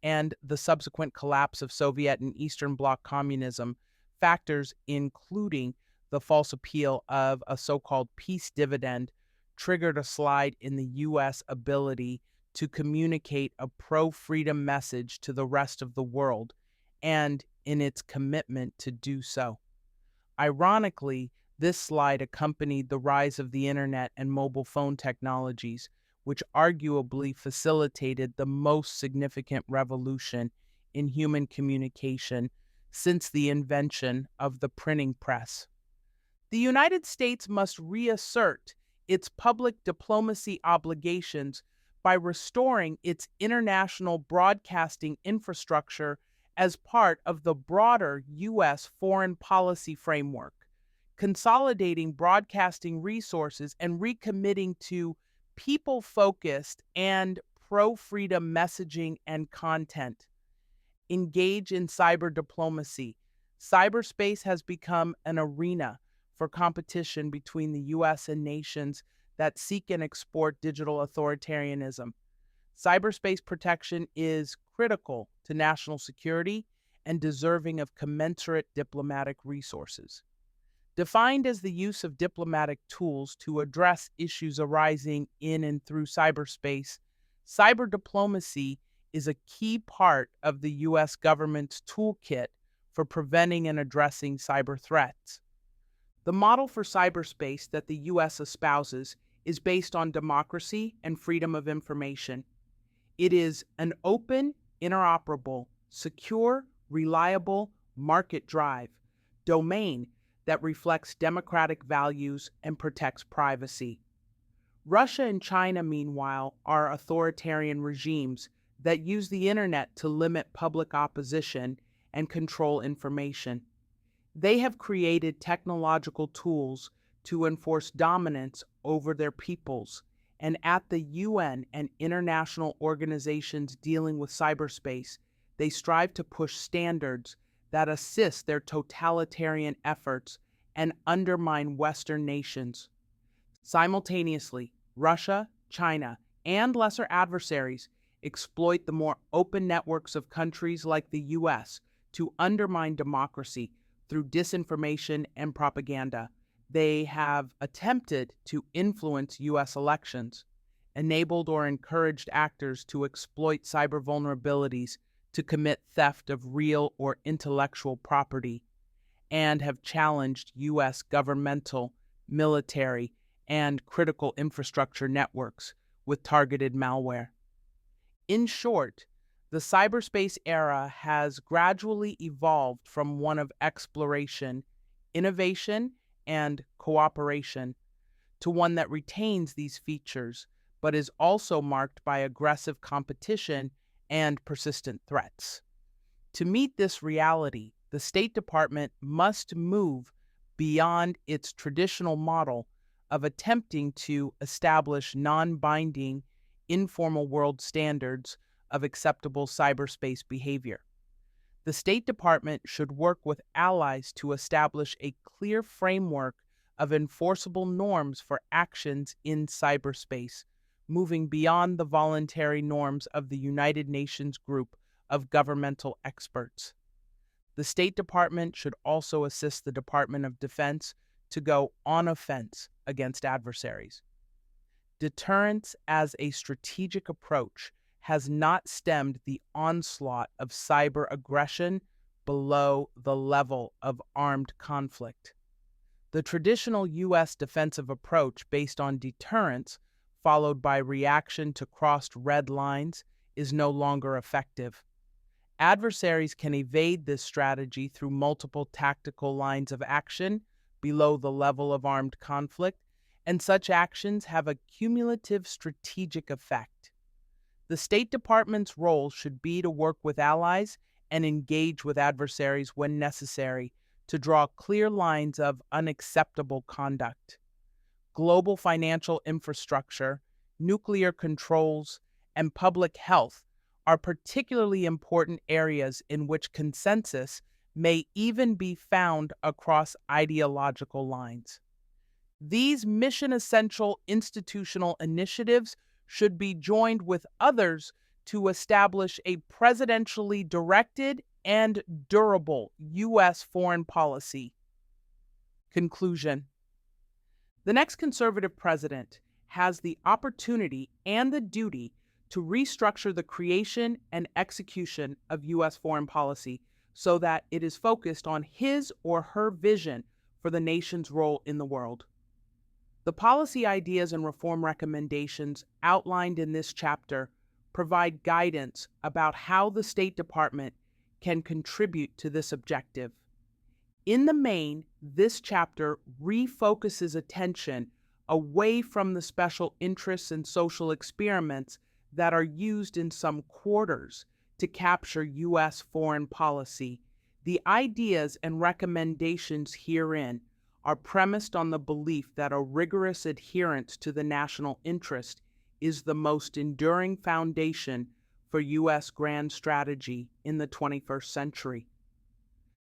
Speaker 1: and the subsequent collapse of Soviet and Eastern Bloc communism, factors including the false appeal of a so-called peace dividend triggered a slide in the U.S. ability to communicate a pro-freedom message to the rest of the world and in its commitment to do so. Ironically, this slide accompanied the rise of the internet and mobile phone technologies, which arguably facilitated the most significant revolution in human communication since the invention of the printing press. The United States must reassert its public diplomacy obligations by restoring its international broadcasting infrastructure as part of the broader U.S. foreign policy framework, consolidating broadcasting resources and recommitting to people-focused and pro-freedom messaging and content. Engage in cyber diplomacy. Cyberspace has become an arena for competition between the U.S. and nations that seek and export digital authoritarianism. Cyberspace protection is critical to national security and deserving of commensurate diplomatic resources. Defined as the use of diplomatic tools to address issues arising in and through cyberspace, cyber diplomacy is a key part of the U.S. government's toolkit for preventing and addressing cyber threats. The model for cyberspace that the U.S. espouses is based on democracy and freedom of information. It is an open, interoperable, secure, reliable, market-driven domain that reflects democratic values and protects privacy. Russia and China, meanwhile, are authoritarian regimes that use the internet to limit public opposition and control information. They have created technological tools to enforce dominance over their peoples, and at the UN and international organizations dealing with cyberspace, they strive to push standards that assist their totalitarian efforts and undermine Western nations. Simultaneously, Russia, China, and lesser adversaries exploit the more open networks of countries like the U.S. to undermine democracy through disinformation and propaganda. They have attempted to influence U.S. elections, enabled or encouraged actors to exploit cyber vulnerabilities to commit theft of real or intellectual property, and have challenged U.S. governmental, military, and critical infrastructure networks with targeted malware. In short, the cyberspace era has gradually evolved from one of exploration, innovation, and cooperation to one that retains these features, but is also marked by aggressive competition and persistent threats. To meet this reality, the State Department must move beyond its traditional model of attempting to establish non-binding, informal world standards of acceptable cyberspace behavior. The State Department should work with allies to establish a clear framework of enforceable norms for actions in cyberspace, moving beyond the voluntary norms of the United Nations group of governmental experts. The State Department should also assist the Department of Defense to go on offense against adversaries. Deterrence as a strategic approach has not stemmed the onslaught of cyber aggression below the level of armed conflict. The traditional U.S. defensive approach based on deterrence, followed by reaction to crossed red lines, is no longer effective. Adversaries can evade this strategy through multiple tactical lines of action below the level of armed conflict, and such actions have a cumulative strategic effect. The State Department's role should be to work with allies and engage with adversaries when necessary to draw clear lines of unacceptable conduct. Global financial infrastructure, nuclear controls, and public health are particularly important areas in which consensus may even be found across ideological lines. These mission-essential institutional initiatives should be joined with others to establish a presidentially directed and durable U.S. foreign policy. Conclusion. The next conservative president has the opportunity and the duty to restructure the creation and execution of U.S. foreign policy so that it is focused on his or her vision for the nation's role in the world. The policy ideas and reform recommendations outlined in this chapter provide guidance about how the State Department can contribute to this objective. In the main, this chapter refocuses attention away from the special interests and social experiments that are used in some quarters to capture U.S. foreign policy. The ideas and recommendations herein are premised on the belief that a rigorous adherence to the national interest is the most enduring foundation for U.S. grand strategy in the 21st century.